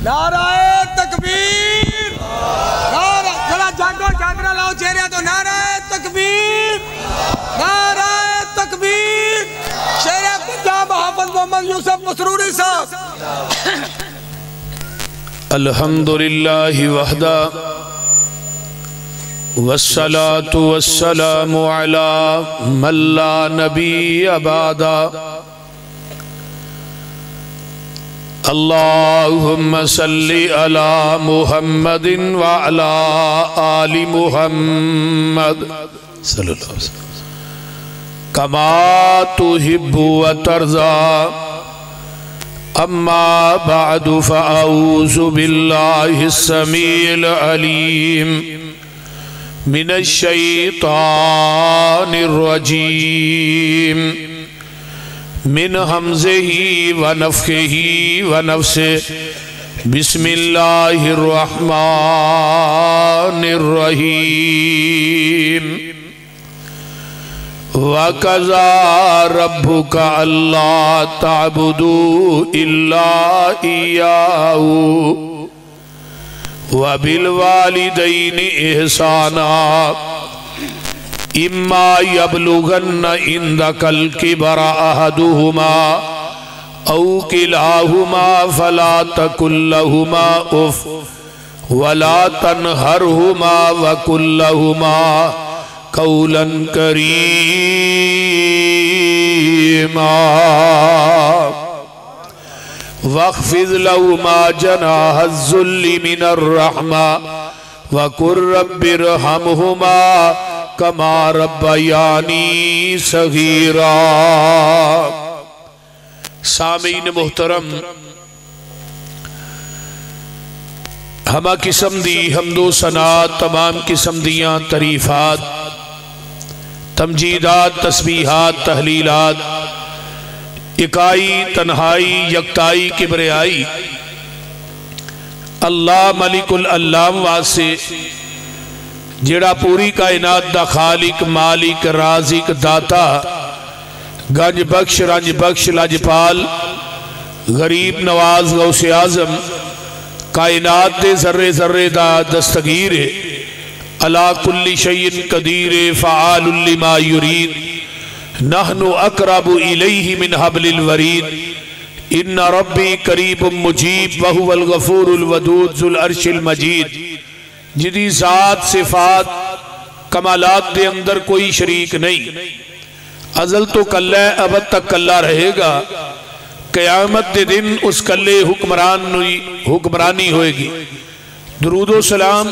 نعرہ تکبیر، ذرا جاگو، چادرہ لاؤ چہرے تو نعرہ تکبیر، نعرہ تکبیر۔ شیر پنجاب حافظ محمد یوسف مسروری صاحب۔ الحمدللہ وحدہ والصلاة والسلام علی من لا نبی بعدہ۔ اللہم صلی علی محمد وعلی آل محمد صلی اللہ علیہ وسلم کما تحب و ترضى۔ اما بعد فاعوذ باللہ السمیع العلیم من الشیطان الرجیم من حمزہ ونفخہ ونفثہ۔ بسم اللہ الرحمن الرحیم۔ وَقَضَىٰ رَبُّكَ أَلَّا تَعْبُدُوا إِلَّا إِيَّاهُ وَبِالْوَالِدَيْنِ إِحْسَانًا إِمَّا يَبْلُغَنَّ عِندَكَ الْكِبَرَ أَحَدُهُمَا أَوْ كِلَاهُمَا فَلَا تَقُل لَّهُمَا أُفٍّ وَلَا تَنْهَرْهُمَا وَقُل لَّهُمَا قولا کریما واخفض لهما جناح الذل من الرحمة وقل رب ارحمهما كما ربياني صغيرا۔ سامعین محترم، ہمہ قسم دی حمد و ثنا، تمام قسم دیاں تعریفات، تمجیدات، تسبیحات، تحلیلات، اکائی، تنہائی، یکتائی، کبریائی اللہ ملک العلام واسے جڑا پوری کائنات دا خالق، مالک، رازق، داتا، گنج بخش، رنج بخش، لاجپال، غریب نواز، غوث اعظم، کائنات دے ذرے ذرے دا دستگیر علا کل شیء قدیر فعال لما یرید نحن اقرب الیہ من حبل الورید ان ربی قریب مجیب وہو الغفور الودود ذو العرش المجید۔ جدی ذات، صفات، کمالات دے اندر کوئی شریک نہیں، ازل تو کلہ ہے، ابد تک کلہ رہے گا، قیامت دے دن اس کلے حکمرانی ہوئے گی۔ درود و سلام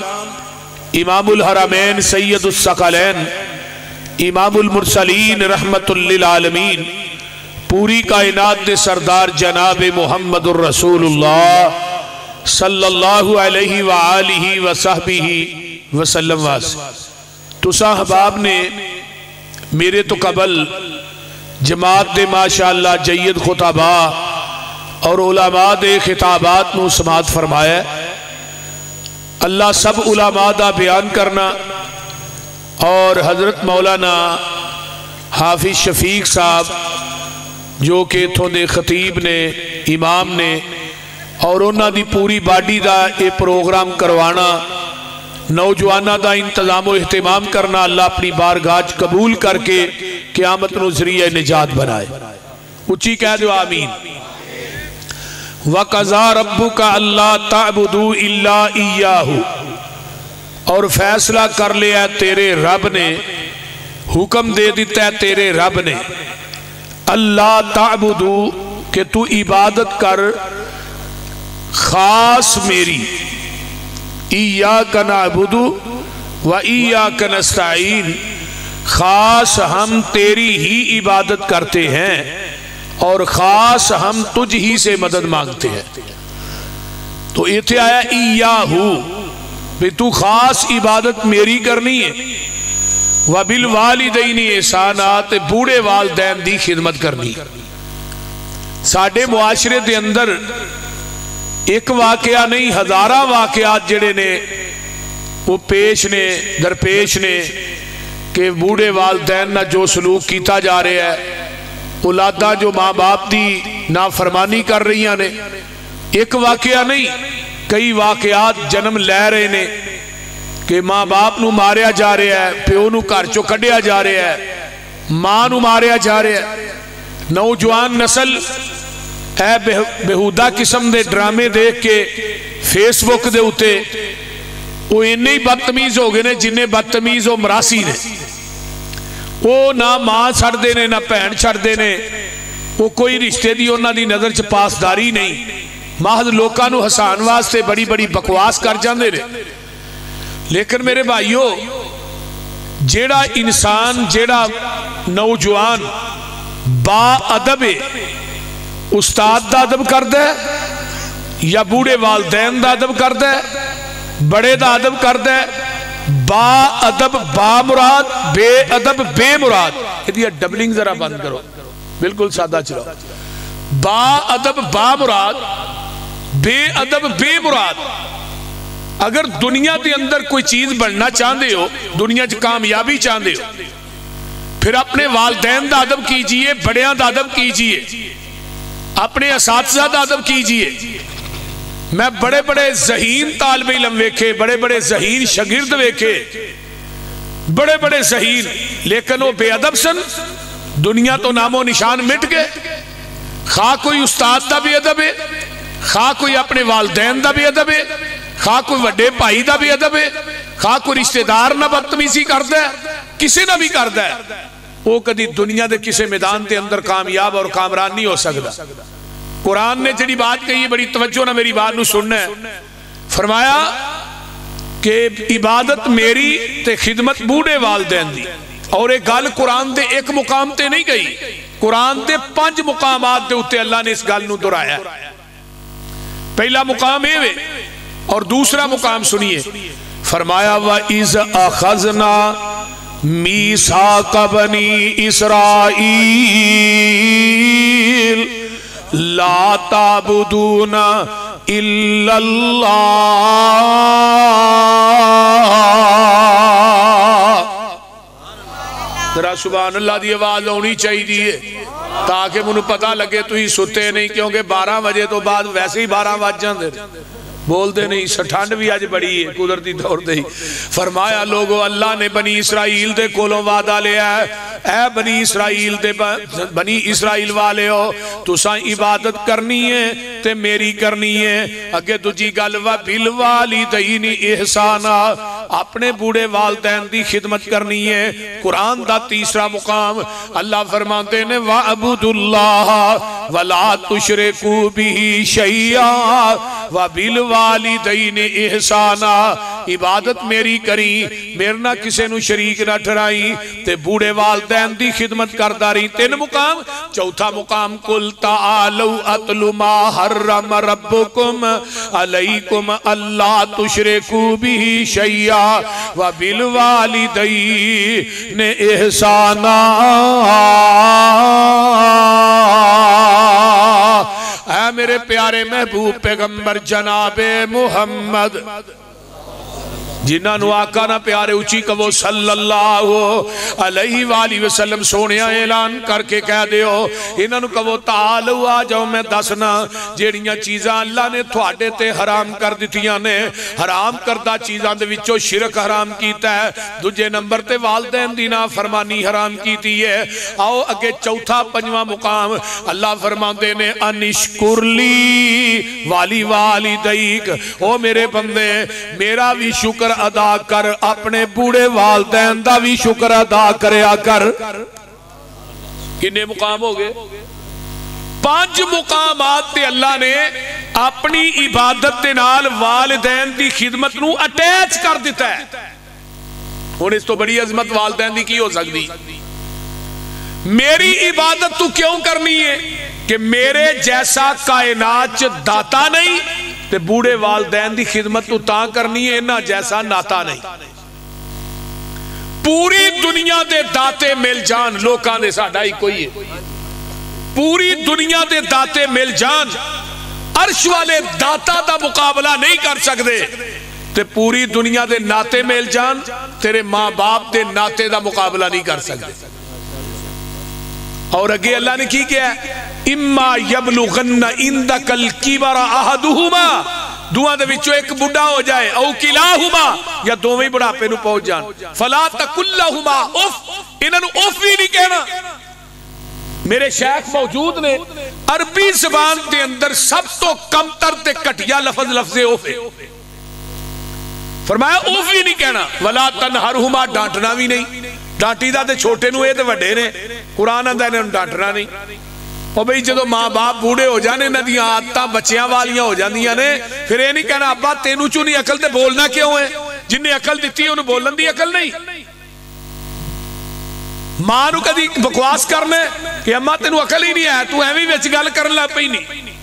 امام الحرمین سید الثقلین امام المرسلین رحمت للعالمین پوری کائنات دے سردار جناب محمد الرسول اللہ صلی اللہ علیہ وآلہ وصحبہ وسلم واسے۔ تو صاحباب نے میرے تو قبل جماعت دے ماشاءاللہ جید خطبہ اور علماء دے خطابات نو سماعت فرمایا۔ اللہ سب علماء دا بیان کرنا اور حضرت مولانا حافظ شفیق صاحب جو کہ اتھوں دے خطیب نے، امام نے، اور انہاں دی پوری باڈی دا اے پروگرام کروانا، نوجوانہ دا انتظام و اہتمام کرنا، اللہ اپنی بارگاہ قبول کر کے قیامت نو ذریعہ نجات بنائے۔ اچھی کہہ دو آمین۔ وَقَضَىٰ رَبُّكَ أَلَّا تَعْبُدُوا إِلَّا إِيَّاهُ، اور فیصلہ کر لیا تیرے رب نے، حکم دے دیتا ہے تیرے رب نے، اللہ تعبدو کہ تو عبادت کر خاص میری، ایاک نعبدو و ایاک نستعین، خاص ہم تیری ہی عبادت کرتے ہیں اور خاص ہم تجھ ہی سے مدد مانگتے ہیں۔ تو ایتھے آیا ایاہو، بھی تو خاص عبادت میری کرنی ہے، وَبِالْوَالِدَيْنِ احسانات، بوڑھے والدین دی خدمت کرنی۔ ساڑھے معاشرے دے اندر ایک واقعہ نہیں، ہزارہ واقعات جڑے نے وہ پیش نے، درپیش نے، کہ بوڑھے والدین نہ جو سلوک کیتا جا رہے ہے، اولاداں جو ماں باپ دی نافرمانی کر رہی ہیں، ایک واقعہ نہیں کئی واقعات جنم لے رہے نے کہ ماں باپ نو ماریا جا رہا ہے، پیو نو گھر چوں کڈیا جا رہا ہے، ماں نو ماریا جا رہا ہے۔ نوجوان نسل اے بہودہ قسم دے ڈرامے دیکھ کے فیس بک دے اتے وہ انہیں ہی بدتمیز ہو گئے نے جنہیں بدتمیز وہ مراسی نے، وہ نہ ماں چھڑ دے نے نہ بہن چھڑ دے نے، وہ کوئی رشتے دی انہاں دی نظر چ پاسداری نہیں، محض لوکاں نو ہسان واسطے بڑی بڑی بکواس کر جاندے نے۔ لیکن میرے بھائیو، جیڑا انسان جیڑا نوجوان با ادب استاد دا ادب کردہ ہے یا بوڑھے والدین دا ادب کردہ ہے، بڑے دا ادب کردہ ہے، با ادب با مراد، بے ادب بے مراد، یہ ڈبلنگ ذرا بند کرو، بالکل سادہ چلو، با ادب با مراد، بے ادب بے مراد۔ اگر دنیا کے اندر کوئی چیز بننا چاہتے ہو، دنیا چ کامیابی چاہتے ہو، پھر اپنے والدین دا ادب کیجئے، بڑیاں دا ادب کیجئے، اپنے اساتذہ دا ادب کیجئے۔ میں بڑے بڑے ذہین طالب علم ویکھے، بڑے بڑے ذہین شاگرد ویکھے، بڑے بڑے ذہین، لیکن وہ بے ادب سن، دنیا تو نام و نشان مٹ گئے۔ خواہ کوئی استاد دا بھی ادب ہے، خواہ کوئی اپنے والدین دا بھی ادب ہے، خواہ کوئی وڈے بھائی دا بھی ادب ہے، خواہ کوئی رشتہ دار نہ بدتمیزی کردا ہے، کسی نہ بھی کردا ہے، وہ کدی دنیا دے کسی میدان دے اندر کامیاب اور کامران نہیں ہو سکتا۔ قرآن نے جڑی بات کہی ہے، بڑی توجہ نہ میری بات نو سننا ہے، فرمایا کہ عبادت میری تے خدمت بوڑھے والدین دی، اور ایک گل قرآن دے ایک مقام تے نہیں گئی، قرآن دے 5 مقامات دے اتے اللہ نے اس گل نو دہرایا۔ پہلا مقام ہے اور دوسرا مقام سنیے، فرمایا وَإِذْ أَخَذْنَا مِيثَاقَ بَنِي إِسْرَائِيلَ لَا تَعْبُدُونَ إِلَّا اللَّهَ۔ ذرا سبحان اللہ دی آواز ہونی چاہیے تاکہ منو پتہ لگے تو ہی ستے نہیں، کیونکہ 12 بجے تو بعد ویسے ہی 12 بج جاندے بول دے نہیں، ٹھنڈ بھی آج بڑی ہے قدرتی طور دے۔ فرمایا لوگو اللہ نے بنی اسرائیل دے کولوں وعدہ لیا ہے، اے بنی اسرائیل دے بنی اسرائیل والے ہو، تساں عبادت کرنی ہے تے میری کرنی ہے۔ اگے تجھی گل وَبِالْوَالِدَيْنِ إِحْسَانًا، اپنے بوڑھے والدین دی خدمت کرنی ہے۔ قرآن دا تیسرا مقام اللہ فرماتے نے وَعْبُدُ اللَّهَ وَلَا تُشْرِكُوا بِهِ شَيْئًا وَبِالْوَالِدَيْنِ إِحْسَانًا، عبادت میری کری، میرے نہ کسے نو شریک نہ ٹھہرائی، تے بوڑھے والدین دی خدمت کردہ رہی۔ 3 مقام۔ چوتھا مقام قُلْ تَعَالَوْا أَتْلُ مَا حَرَّمَ رَبُّكُمْ عَلَيْكُمْ أَلَّا تُشْرِكُوا بِهِ شَيْئًا وَبِالْوَالِدَيْنِ إِحْسَانًا۔ اے میرے پیارے محبوب پیغمبر جناب محمد، جنہاں نو آقا نہ پیارے اچھی کہو صلی اللہ علیہ وآلہ وسلم سونے اعلان کر کے کہہ دیو، انہاں نو کہو تعالو آ جاؤ میں دسنا جیڑیاں چیزاں اللہ نے تھوڑے تے حرام کر دیتیاں نے۔ حرام کردہ چیزاں دے وچوں شرک حرام کیتا ہے، دوجے نمبر تے والدین دی نافرمانی حرام کیتی ہے۔ آؤ اگے چوتھا 5واں مقام اللہ فرماندے نے انشکر لی والی والدیک، او میرے بندے میرا بھی شکر ادا کر، اپنے بوڑھے والدین دا بھی شکر ادا کریا کر۔ کتنے مقام ہو گئے؟ 5 مقامات تے اللہ نے اپنی عبادت دے نال والدین دی خدمت نو اٹیچ کر دیتا ہے۔ ہن اس تو بڑی عظمت والدین دی کی ہو سکتی؟ میری عبادت تو کیوں کرنی ہے کہ میرے جیسا کائنات چ داتا نہیں، تے بوڑھے والدین دی خدمت تو تاں کرنی ہے انہاں جیسا ناتا نہیں۔ پوری دنیا دے داتے مل جان، لوکاں دے ساڈا ہی کوئی ہے، پوری دنیا دے داتے مل جان، عرش والے داتا دا مقابلہ نہیں کر سکتے، تے پوری دنیا دے ناتے مل جان، تیرے ماں باپ دے ناتے دا مقابلہ نہیں کر سکتے۔ اور اگے اللہ نے کی کیا ہے؟ اما یبلغن عندک الکبر احدہما دوہاں دے وچوں ایک بڑھا ہو جائے او کلاہما یا دوویں بڑھاپے نو پہنچ جان فلا تقل لہما اف انہاں نو اف بھی نہیں کہنا میرے شیخ موجود نے عربی زبان دے اندر سب تو کم تر تے کٹیا لفظ اوف ہے فرمایا اوف بھی نہیں کہنا ولا تنہرہما ڈانٹنا بھی نہیں ڈانٹی دا تے چھوٹے نو اے تے وڈے نے قرآن آندا انہاں نوں ڈانٹنا نہیں اور بھئی جدو ماں باپ بوڑھے ہو جانے نہ دیاں آدتاں بچیاں والیاں ہو جاندیاں نے پھر یہ نہیں کہنا ابا تینوں چوں نہیں عقل تے بولنا کیوں ہے جن نے عقل دیتی ہے انہوں بولن دی عقل نہیں ماں نو کدی بکواس کرنے کہ اماں تینوں عقل ہی نہیں ہے تو ایویں وچ گل کرن لگ پئی نہیں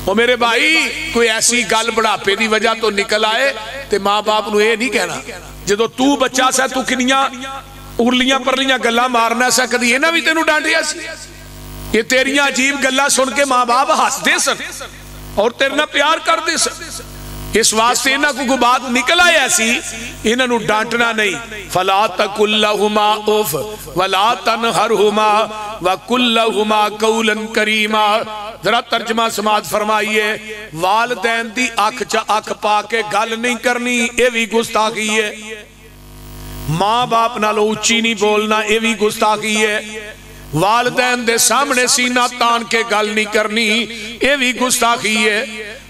اور میرے بھائی کوئی ایسی گل بڑھاپے دی وجہ تو نکل آئے تے ماں باپ نو یہ نہیں کہنا جدو تو بچہ سا تو کنیاں ارلیاں پرلیاں گلاں مارنا سا کدی یہ نہ بھی تینوں ڈانٹیا سی یہ تیریاں عجیب گلہ سن کے ماں باپ ہس دے سن اور تیرنا پیار کر دے سن اس واسطے انہاں کو بات نکل آئے ایسی انہاں نو ڈانٹنا نہیں فلا تقل لہما اف ولا تنہرہما وقل لہما قولا کریما ذرا ترجمہ سماعت فرمائیے والدین دی اکھ پا کے گل نہیں کرنی یہ بھی گستاخی ہے ماں باپ نالو اچھی نہیں بولنا یہ بھی گستاخی ہے والدین دے سامنے سینہ تان کے گل نہیں کرنی یہ بھی گستاخی ہے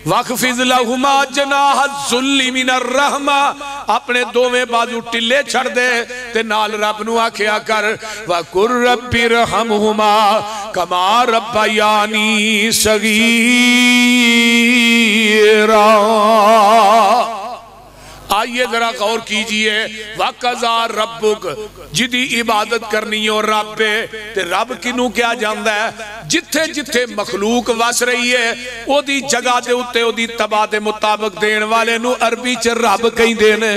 وَخْفِضْ لَهُمَا جَنَاحَ الذُّلِّ مِنَ الرَّحْمَةِ اپنے دوویں بازو ٹلے چھڑ دے تے نال رب نو آکھیا کر وَقُلْ رَبِّ ارْحَمْهُمَا كَمَا رَبَّيَانِي صَغِيرًا آئیے ذرا غور کیجئے وَقَضَى رَبُّكَ جدی عبادت کرنی ہو رب پہ تے رب کنوں کیا جاندہ ہے جتھے جتھے مخلوق وس رہی ہے او دی جگہ دے اتے او دی تباہ دے مطابق دین والے نو عربی چ رب کہیں دینے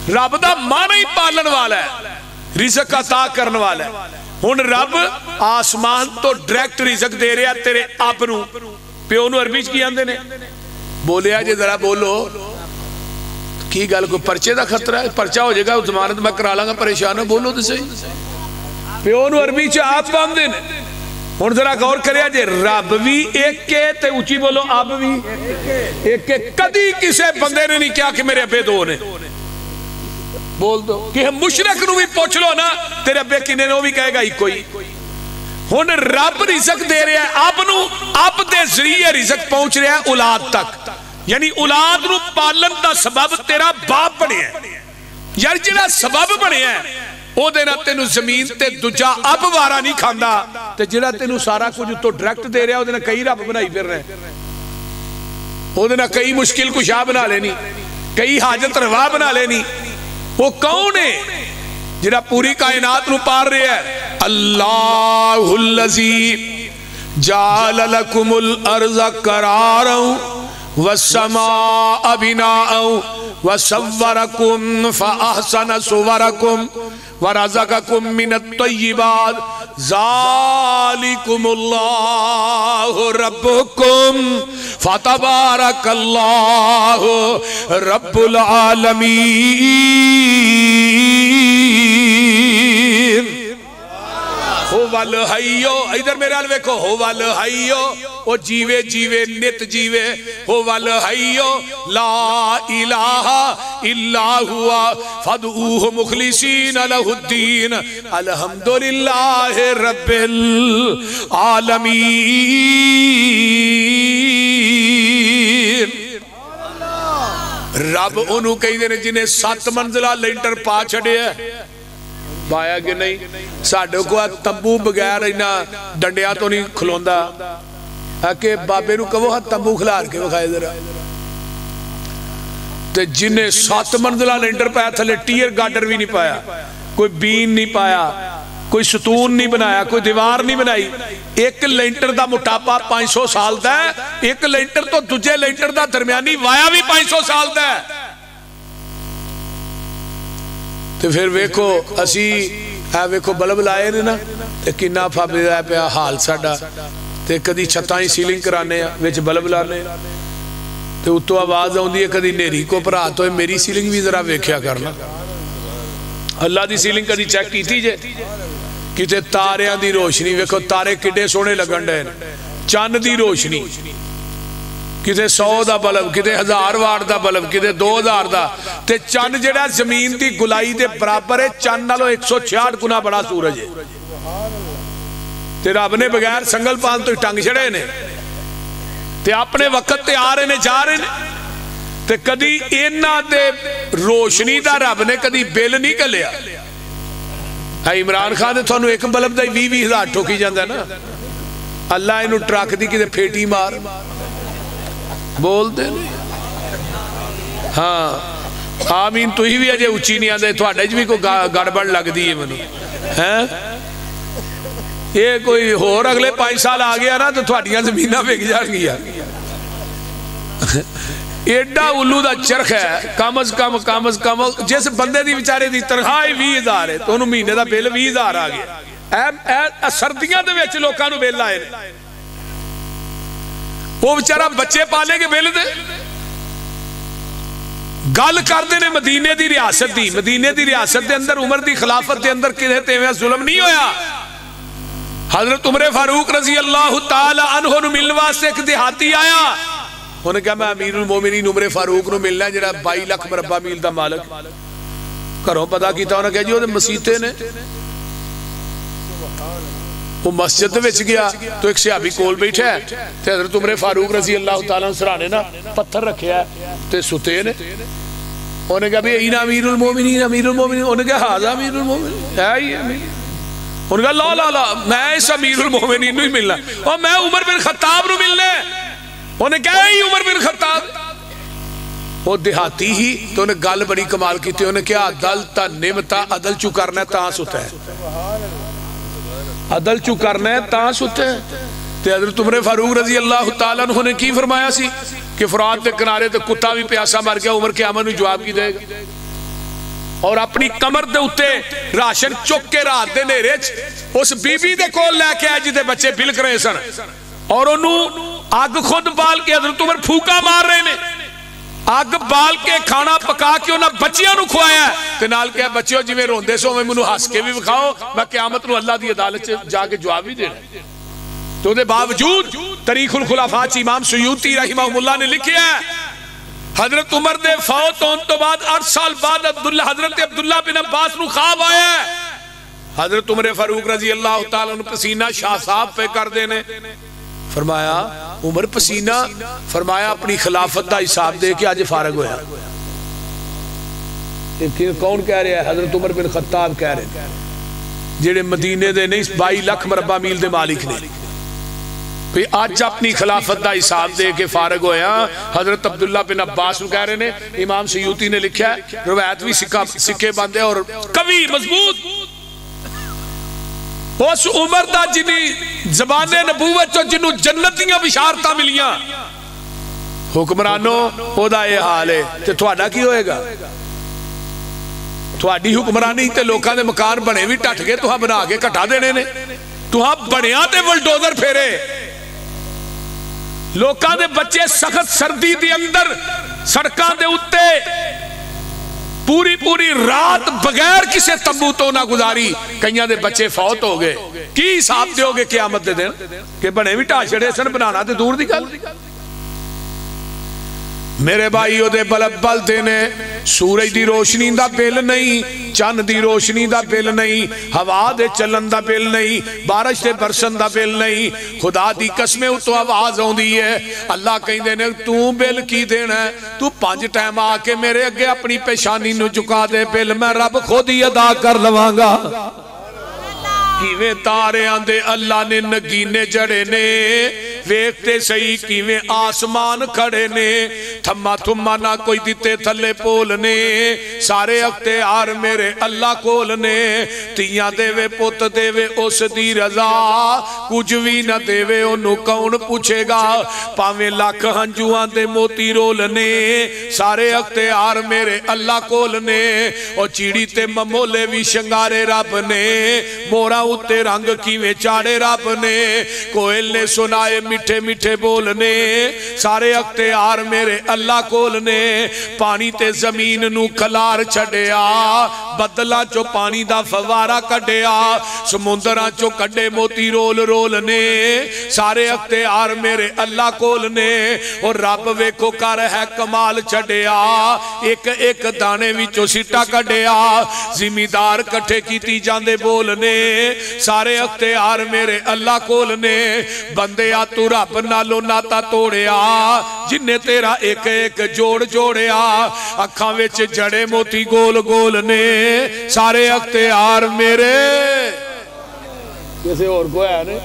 رب دا معنی پالن والا ہے رزق عطا کرن والا ہے ہن رب آسمان تو ڈائریکٹ رزق دے رہا تیرے آپ نو پیو نو عربی چ کی آندے نے بولے آجے ذرا بولو کی گل کو پرچے دا خطرہ ہے پرچہ ہو جائے گا ضمانت میں کرا لاں گا پریشان ہے بولو تو صحیح پیو نو عربی چ آپ باندے نے ہن ذرا غور کریا جے رب بھی ایک کے تے اونچی بولو اب بھی ایک کے کدی کسے بندے نے نہیں کیا کہ میرے ابے دو نے بول دو کہ ہم مشرک نو بھی پوچھ لو نا تیرے ابے کنے نو بھی کہے گا ایک کوئی ہن رب رزق دے رہا ہے اب نو اب دے ذریعے رزق پہنچ رہا ہے اولاد تک یعنی اولاد نو پالن دا سبب تیرا باپ بنے ہے یار جڑا سبب بنے ہے او دینا تینو زمین تے دجا اب وارا نہیں کھاندا تے جڑا تینو سارا کچھ تو ڈائریکٹ دے رہا او دینا کئی رب بنائی پھر رہے او دینا کئی مشکل کشا بنا لینی کئی حاجت روا بنا لینی وہ کون ہے جڑا پوری کائنات نو پار رہے ہے اللہ الذی جعل لکم الارض قرارا والسماء بناء وصورکم فاحسن صورکم ورزقکم من الطیبات ذالکم اللہ ربکم فتبارک اللہ رب العالمین والحیو ادھر میرے حال ویکھو ہو والحیو او جیوے جیوے نت جیوے ہو والحیو لا الہ الا ہوا فدعوہ مخلصین لہ الدین الحمدللہ رب العالمین رب انہوں کہیں دینے جنہیں 7 منزلہ لینٹر پا چھڑے ہیں بایا کہ نہیں ساڑھے کو تمبو بغیر انہاں ڈنڈیاں تو نہیں کھلوندا کہ بابے نو کہو ہاں تمبو کھلار کے بخائے ذرا تے جنہیں 7 منزلہ لینٹر پایا تھلے ٹیر گارڈر بھی نہیں پایا کوئی بین نہیں پایا کوئی ستون نہیں بنایا کوئی دیوار نہیں بنائی ایک لینٹر دا مٹاپا 500 سال دا ہے ایک لینٹر تو دجے لینٹر دا درمیانی وایا بھی 500 سال دا ہے تو پھر ویکھو اسی ویکھو بلب لائے نے نا کنہ پھابے دا پیا حال ساڑا تے کدی چھتائیں سیلنگ کرانے ویچ بلب لانے تو اتو آواز آن دیئے کدی نیری کو پر آتو ہے میری سیلنگ بھی ذرا ویکھیا کرنا اللہ دی سیلنگ کدی چیک کی تھی جے کتے تاریاں دی روشنی ویکھو تارے کڈے سونے لگن ڈے چند دی روشنی کتے 100 دا بلب کتے 1000 واٹ دا بلب کتے 2000 دا تے چند جڑا زمین دی گلائی دے برابر ہے چند نالو 166 گنا بڑا سورج ہے تے رب نے بغیر سنگل پان تو ٹنگ چھڑے نے تے اپنے وقت تے آ رہے نے جا رہے نے تے کدی اینا دے روشنی دا رب نے کدی بل نہیں کلیا عمران خان نے تھانو ایک بلب دا 20,000 ٹھوکی جاندہ ہے نا اللہ انہوں ٹرک دی کدے پھیٹی مار بول دے نہیں ہاں آمین تو ہی بھی اجے اچھی نہیں آندے تو آڈے بھی کوئی گڑبڑ لگ دی ہے منو یہ کوئی ہور اگلے 5 سال آگیا نا تو تھوڑیاں زمینہ بیک جان گیا ایڈا اولو دا چرخ ہے کم از کم جس بندے دی بیچارے دی تنخواہ 20,000 ہے تو انہوں مہینے دا بل 20,000 آ گیا سردیاں دے وچ لوکاں نو بل آئے وہ بیچارہ بچے پالے کے بل دے گل کردے نے مدینے دی ریاست دی مدینے دی ریاست دے اندر عمر دی خلافت دے اندر کدے تیویں ظلم نہیں ہویا حضرت عمر فاروق رضی اللہ تعالی عنہ نو ملنے واسطے ایک دیہاتی آیا انہوں نے کہا میں امیر المومنین عمر فاروق نو ملنا ہے جڑا 22 لاکھ مربع میل دا مالک گھروں پتہ کیتا انہوں نے کہا جی وہ مسیطے نے وہ مسجد وچ گیا تو ایک صحابی کول بیٹھا ہے تے حضرت عمر فاروق رضی اللہ تعالیٰ سرانے نا پتھر رکھیا ہے تے ستے نے انہوں نے کہا بھی اینا امیر المومنین انہوں نے کہا حاضر امیر المومنین ہے ہی امیر انہوں نے کہا لا میں اس امیر المومنین نہیں ملنا اور میں عمر بن خطاب نو ملنے انہوں نے کہا ہی عمر بن خطاب وہ دیہاتی ہی تو انہیں گل بڑی کمال کی تھی انہوں نے کہا عدل تا نمتا عدل چو کرنا ہے تاں ستا ہے عدل چو کرنا ہے تاں ستا ہے تے حضرت عمر فاروق رضی اللہ تعالیٰ انہوں نے کی فرمایا سی کہ فرات دے کنارے تے کتا بھی پیاسا مر گیا عمر قیامت نو جواب کی دے گا اور اپنی کمر دے اتے راشن چک کے رات دے نیرے اس بی بی دے کول لے کے آئے جی دے بچے بلک رہے سن اور انہوں آگ خود بال کے حضرت عمر پھوکا مار رہے نے آگ بال کے کھانا پکا کے انہاں بچیاں نو کھوایا ہے تے نال کہا بچیوں جی میں روندے سو میں منو ہس کے بھی بکھاؤ میں قیامت نو اللہ دی عدالت جا کے جواب بھی دینا تو دے باوجود تاریخ الخلافہ امام سیوطی رحمہ اللہ نے لکھیا ہے حضرت عمر دے فوت ہون تو بعد 8 سال بعد حضرت عبداللہ بن عباس نو خواب آیا ہے حضرت عمر فاروق رضی اللہ تعالیٰ عنہ پسینہ شاہ صاحب پہ کر دینے فرمایا عمر پسینہ فرمایا اپنی خلافت دا حساب دے کے آج فارغ ہویا کون کہہ رہے ہیں حضرت عمر بن خطاب کہہ رہے ہیں جڑے مدینے دے نہیں 22 لاکھ مربع میل دے مالک نے پھر آج اپنی خلافت دا حساب دے کے فارغ ہویا حضرت عبداللہ بن عباس کہہ رہے ہیں امام سیوطی نے لکھا ہے روایت بھی سکے باندھے اور قوی مضبوط اس عمر دا جنی زبان نبوت تو جنہوں جنتیاں بشارتہ ملیاں حکمرانوں او دا یہ حال ہے تے تھوڑا کی ہوئے گا تھوڑی حکمرانی تے لوکاں دے مکان بنے بھی ٹٹ گئے تو ہاں بنا کے کٹا دینے نے تو ہاں بنیاں تے ولڈوزر پھیرے لوکاں دے بچے سخت سردی دی اندر سڑکاں دے اتے پوری رات بغیر کسے تمبو تو نہ گزاری کئیاں دے بچے فوت ہو گئے کی حساب دے ہوگے قیامت دے دن کہ بنے بھی ٹاچڑے سن بنانا تے دور دی گل میرے بھائیو دے بلب بل دینے سورج دی روشنی دا بل نہیں چند دی روشنی دا بل نہیں ہوا دے چلن دا بل نہیں بارش دے برسن دا بل نہیں خدا دی قسمیں تو آواز ہوں دی ہے اللہ کہیں دینے تو بل کی دینا ہے تو 5 ٹائم آکے میرے اگے اپنی پیشانی نو چکا دے بل میں رب خود ہی ادا کر لوانگا کیویں تارے آندے اللہ نے نگینے جڑے نے ویکھتے صحیح کیویں آسمان کھڑے نے تھما نہ کوئی دیتے تھلے پولنے سارے اختیار میرے اللہ کولنے تیاں دے وے پوت دے وے اس دی رضا کچھ بھی نہ دے وے انہوں کون پوچھے گا پاویں لاکھ ہنجوان دے موتی رولنے سارے اختیار میرے اللہ کولنے اور چیڑی تے ممولے بھی شنگارے رب نے مورا اتے رنگ کیویں چاڑے رب نے کوئل نے سنائے مٹھے مٹھے بولنے سارے اختیار میرے اللہ کولنے پانی تے زمین نو کھلار چھڑیا بدلا چو پانی دا فوارا کڈیا سمندران چو کڈے موتی رول رولنے سارے اختیار میرے اللہ کولنے اور رب ویکھو کر ہے کمال چھڑیا ایک ایک دانے وچو سٹا کڈیا زمیندار کٹھے کیتی جاندے بولنے سارے اختیار میرے اللہ کولنے بندیا تو رب نالو ناتا توڑیا جنہیں تیرا ایک ایک جوڑ جوڑیا اکھاں وچ جڑے موتی گول گول نے سارے اختیار میرے کیسے اور کوئی ہے نے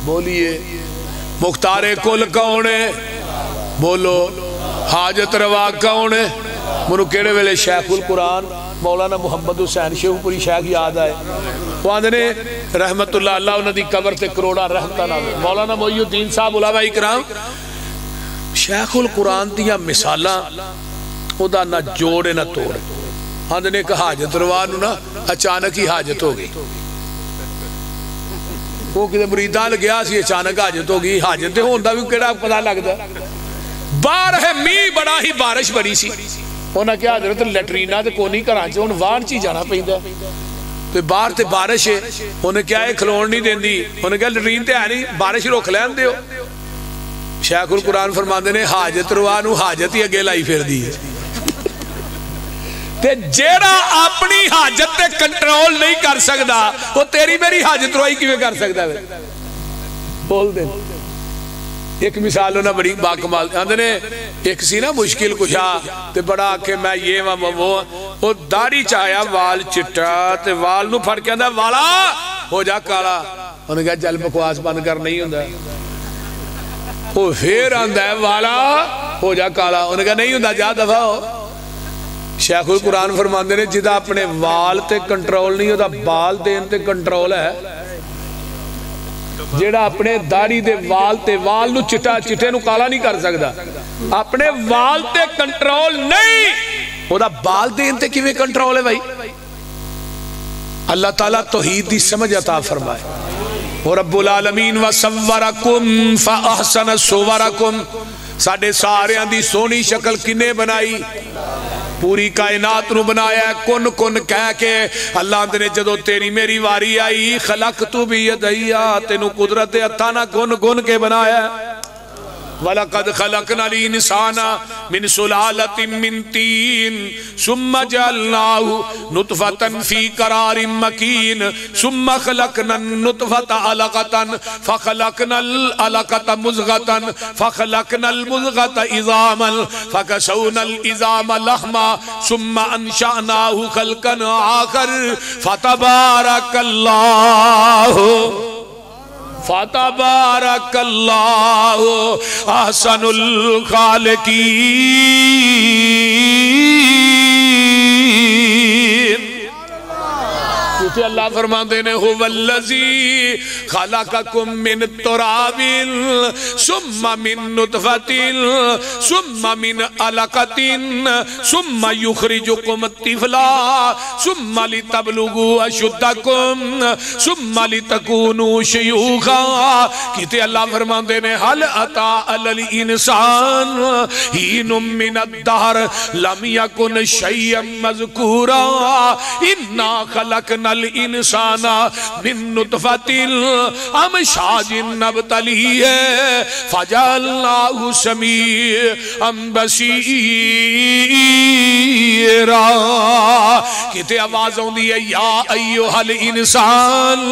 بولیے مختار کل کون ہے بولو حاجت روا کون ہے منو کیڑے ویلے شیخ القرآن مولانا محمد حسین شیخ پوری شیخ یاد آئے وہ آندھنے رحمت اللہ اللہ انہوں دی قبر تے کروڑا رحمتہ نہ مولانا محی الدین صاحب علماء اکرام شیخ القرآن دیا مثالاں او دا نہ جوڑے نہ توڑے آندھنے کہ حاجت روانو نا اچانک ہی حاجت ہو گئی وہ کدھے مریدان گیا سی اچانک حاجت ہو گئی حاجت ہوندہ بھی کیڑا پتہ لگ دا بارہ می بڑا ہی بارش بڑی سی انہاں کیا حضرت لیٹرینہ تے کونی کرانچے ان وان چی جانا پہندہ تو بار تے بارش ہے انہیں کیا ہے کھلون نہیں دین دی انہیں کیا لیٹرین تے آنی بارش روک لین دے ہو شیخ القرآن فرماندے نے حاجت روانو حاجت ہی اگے لائی پھر دی تے جیڑا اپنی حاجت تے کنٹرول نہیں کر سکتا وہ تیری میری حاجت روائی کیویں کر سکتا ہے بول دے ایک مثال ہونا بڑی باکمال اندھنے ایک سی نا مشکل کشا تے بڑا کہ میں یہ وہ داڑی چاہیا وال چٹا تے وال نو پھڑ کے اندھا والا ہو جا کالا انہوں نے کہا چل بکواس بند کر نہیں ہوندہ وہ پھر آندھا ہے والا ہو جا کالا انہوں نے کہا نہیں ہوندہ جا دفعہ ہو شیخ القرآن فرماندے نے جدہ اپنے وال تے کنٹرول نہیں ہوتا بال دین تے کنٹرول ہے جیڑا اپنے داڑی دے وال تے وال نو چٹا چٹے نو کالا نہیں کر سکتا اپنے وال تے کنٹرول نہیں وہ دا بال دین تے کیویں کنٹرول ہے بھائی اللہ تعالیٰ توحید دی سمجھ عطا فرمائے رب العالمین وَصَوَّرَكُمْ فَأَحْسَنَ صُوَرَكُمْ ساڑھے سارے اندھی سونی شکل کنے بنائی پوری کائنات نو بنایا کن کن کہہ کے اللہ نے جدو تیری میری واری آئی خلق تو بھی یدیا تینو قدرت اتانا کن کن کے بنایا وَلَقَدْ خَلَقْنَا الْإِنسَانَ مِنْ سُلَالَةٍ مِنْ تِينٍ ثُمَّ جَعَلْنَاهُ نُطْفَةً فِي قَرَارٍ مَكِينٍ ثُمَّ خَلَقْنَا النُّطْفَةَ عَلَقَةً فَخَلَقْنَا الْعَلَقَةَ مُضْغَةً فَخَلَقْنَا الْمُضْغَةَ عِظَامًا فَكَسَوْنَا الْعِظَامَ لَحْمًا ثُمَّ أَنشَأْنَاهُ خَلْقًا آخَرَ فَتَبَارَكَ اللَّهُ فَتَبَارَكَ اللَّهُ أَحْسَنُ الْخَالِقِينَ کیونکہ اللہ فرماتے ہیں هُوَ الَّذِي خَلَقَكُم مِّن تُرَابٍ ثُمَّ مِن نُطْفَةٍ ثُمَّ مِن عَلَقَةٍ ثُمَّ يُخْرِجُكُمْ طِفْلًا ثُمَّ لِتَبْلُغُوا أَشُدَّكُمْ ثُمَّ لِتَكُونُوا شُيُوخًا کہتے اللہ فرماتے ہیں هَلْ أَتَى عَلَى الْإِنسَانِ حِينٌ مِّنَ الدَّهْرِ لَمْ يَكُنْ شَيْئًا مَّذْكُورًا إِنَّا خَلَقْنَا الْإِنسَانَ مِن نُطْفَةٍ أَمْشَاجٍ نَبْتَلِيهِ فَجَعَلْنَاهُ سَمِيعًا بَصِيرًا کہتے آواز ہوندی ہے یا ایوہ الانسان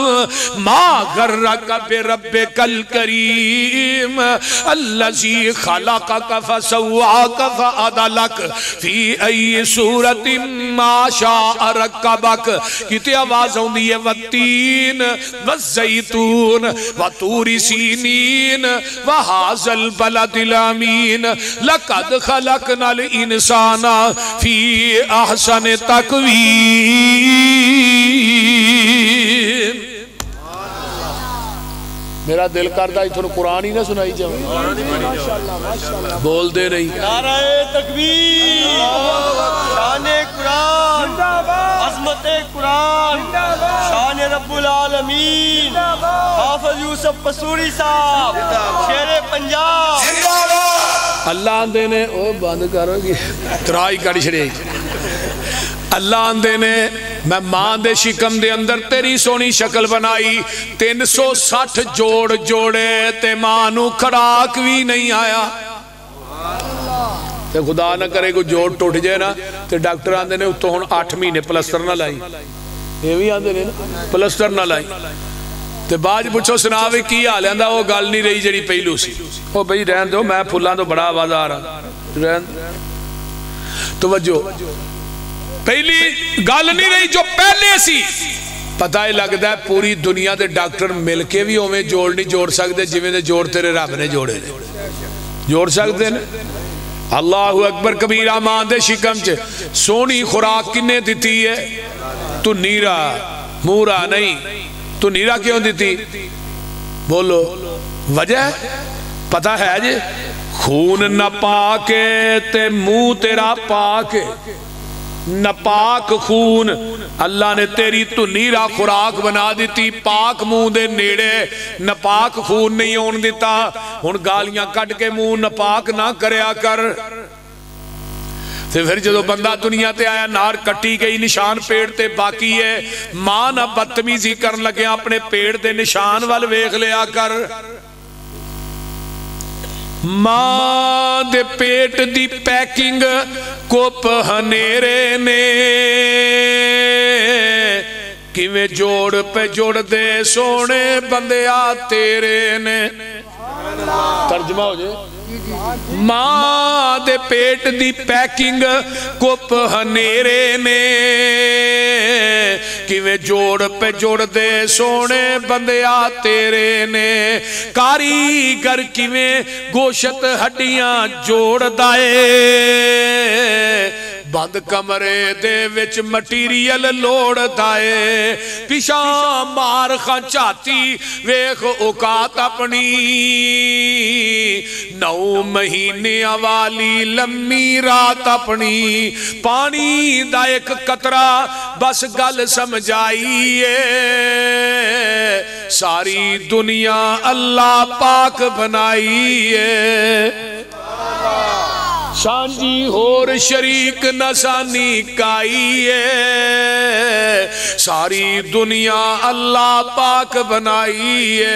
ما غرک بربک الکریم الذی خلقک فسواک فعدلک فی ای صورت ما شاء رکبک کہتے آواز ہوندی ہے والتین والزیتون وطور سینین وحاز البلد الامین لقد خلقنا الانسان فی احسن تقویم میرا دل کرتا ہے تھوڑا قرآن ہی نہ سنائی جاؤں بول دے نہیں نعرہ تکبیر شان قرآن عظمت حافظ قرآن شان رب العالمین حافظ یوسف پسوری صاحب شیر پنجاب اللہ آندے نے او بند کرو گی ترائی کڑ چھڑے اللہ آندے نے میں ماں دے شکم دے اندر تیری سونی شکل بنائی 360 جوڑ جوڑے تے ماں نو کھڑاک بھی نہیں آیا تے خدا نہ کرے کوئی جوڑ ٹوٹ جائے نا تے ڈاکٹر آندے نے تو ہن 8 مہینے پلسٹر نہ لائی یہ بھی آندے نے پلسٹر نہ لائی تے باج پوچھو سناوے کی حال ہے وہ گل نہیں رہی جڑی پہلو سی او بھئی رہن دو میں پھلاں تو بڑا آواز آ رہا رہن توجہ پہلی گل نہیں رہی جو پہلے سی پتہ ہی لگتا ہے پوری دنیا دے ڈاکٹر مل کے بھی ہوئے جوڑ نہیں جوڑ سکتے جویں دے جوڑ تیرے رب نے جوڑے جوڑ سکتے ہیں اللہ اکبر کبیرہ ماں دے شکم چے سونی خوراک کنے دیتی ہے تو نیرا مورا نہیں تو نیرا کیوں دیتی بولو وجہ پتہ ہے جی خون نہ پاکے تے منہ تیرا پاکے نپاک خون اللہ نے تیری تو نیرا خوراک بنا دیتی پاک منہ دے نیڑے نپاک خون نہیں ہون دیتا ہن گالیاں کٹ کے منہ نپاک نہ کریا کر پھر جدو بندہ دنیا تے آیا نار کٹی گئی نشان پیڑ تے باقی ہے ماں نہ بدتمیزی کرن لگے اپنے پیڑ دے نشان وال ویکھ لیا کر ماں دے پیٹ دی پیکنگ کپ ہنیرے نے کیویں جوڑ پہ جوڑ دے سونے بندیا تیرے نے ترجمہ ہو جائے ماں دے پیٹ دی پیکنگ کپ ہنیرے نے کیویں جوڑ پہ جوڑ دے سونے بندیا تیرے نے کاریگر کیویں گوشت ہڈیاں جوڑ دائے بند کمرے دے وچ مٹیریل لوڑ دائے پیشاں مار خان چاہتی ویخ اوقات اپنی 9 مہینے والی لمبی رات اپنی پانی دا ایک قطرہ بس گل سمجھائیے ساری دنیا اللہ پاک بنائیے شانجی ہور شریک نسانی کائیے ساری دنیا اللہ پاک بنائیے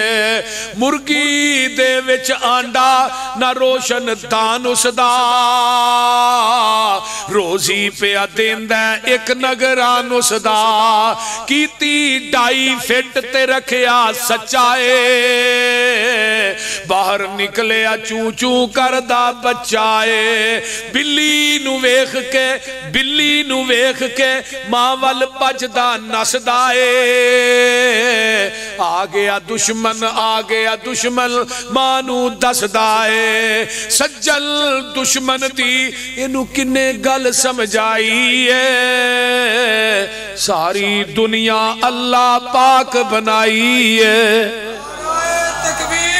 مرگی دے وچ آنڈا نہ روشن دان اس دا روزی پہ دیندہ ایک نگران اس دا کیتی 2.5 فٹ تے رکھیا سچائے باہر نکلے چوں چوں کردہ بچائے بلی نو ویخ کے ماں وال پجدہ نسدائے آ گیا دشمن ماں نو دسدائے سجل دشمن دی انو کنے گل سمجھائیے ساری دنیا اللہ پاک بنائیے تکبیر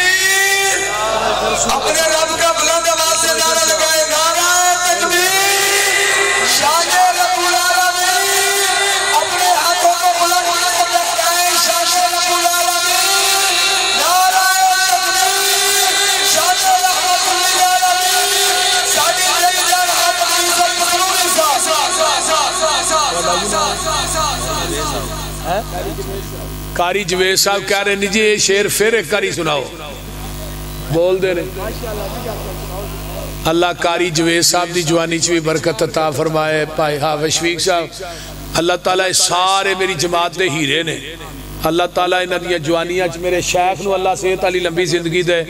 اپنے رب کا بلند آواز سے نعرہ لگائے نعرہ تکبیر شان رب العالمین اپنے ہاتھوں کو بلند لگائے شان رب العالمین نعرہ تکبیر شان رحمت للعالمین ساڈی جگ جان حافظ یوسف پسوری صاحب کاری جویز صاحب کہہ رہے نیجی یہ شیر پھر ایک کاری سناؤ بول دے رہے اللہ کاری جویز صاحب دی جوانی چوی برکت عطا فرمائے پائے حافظ شفیق صاحب اللہ تعالیٰ سارے میری جماعت دے ہیرے نے اللہ تعالیٰ انہاں دیا جوانیاں میرے شیخ نو اللہ صحت علی لمبی زندگی دے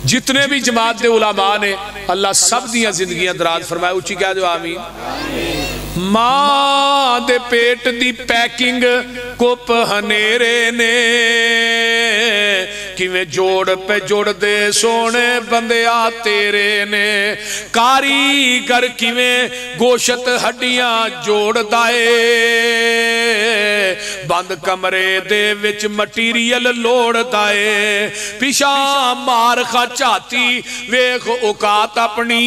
جتنے بھی جماعت دے علماء نے اللہ سب دیا زندگیاں دراز فرمائے اچھی کہہ دو آمین ماں دے پیٹ دی پیکنگ کپ ہنیرے نے کیویں جوڑ پہ جوڑ دے سونے بندیا تیرے نے کاریگر کیویں گوشت ہڈیاں جوڑ دائے بند کمرے دے وچ مٹیریل لوڑ دائے پیشاں مار خا چاہتی ویخ اوقات اپنی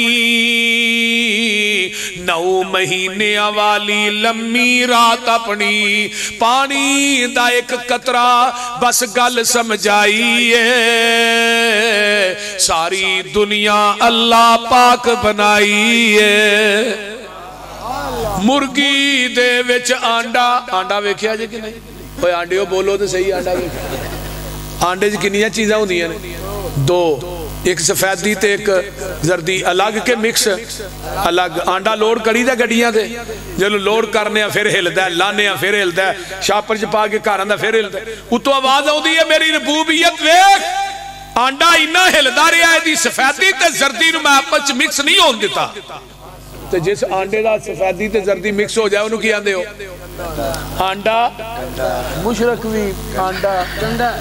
9 مہینے دنیا والی لمبی رات اپنی پانی دا ایک قطرہ بس گل سمجھائیے ساری دنیا اللہ پاک بنائیے مرگی دے وچ آنڈا ویکھیا جے کہ نہیں کوئی آنڈیو بولو تو صحیح آنڈا ویکھیا آنڈے جی کنیاں چیزاں ہوں دیئے دو ایک سفیدی تے ایک زردی الگ کے مکس الگ آنڈا لوڈ کری دا گڑیاں دے جلو لوڈ کرنے ہیں پھر ہلدا ہے لانے ہیں پھر ہلدا ہے شاپر چپا کے کارندہ پھر ہلدا ہے اتو آواز ہوں دی ہے میری ربوبیت ویک آنڈا اینا ہلدا رہا ہے دی سفیدی تے زردی نو میں آپس مکس نہیں ہون دیتا تو جس آنڈے دا سفیدی تے زردی مکس ہو جائے انہوں کی آندے ہو آنڈا مشرق بھی آنڈا گندہ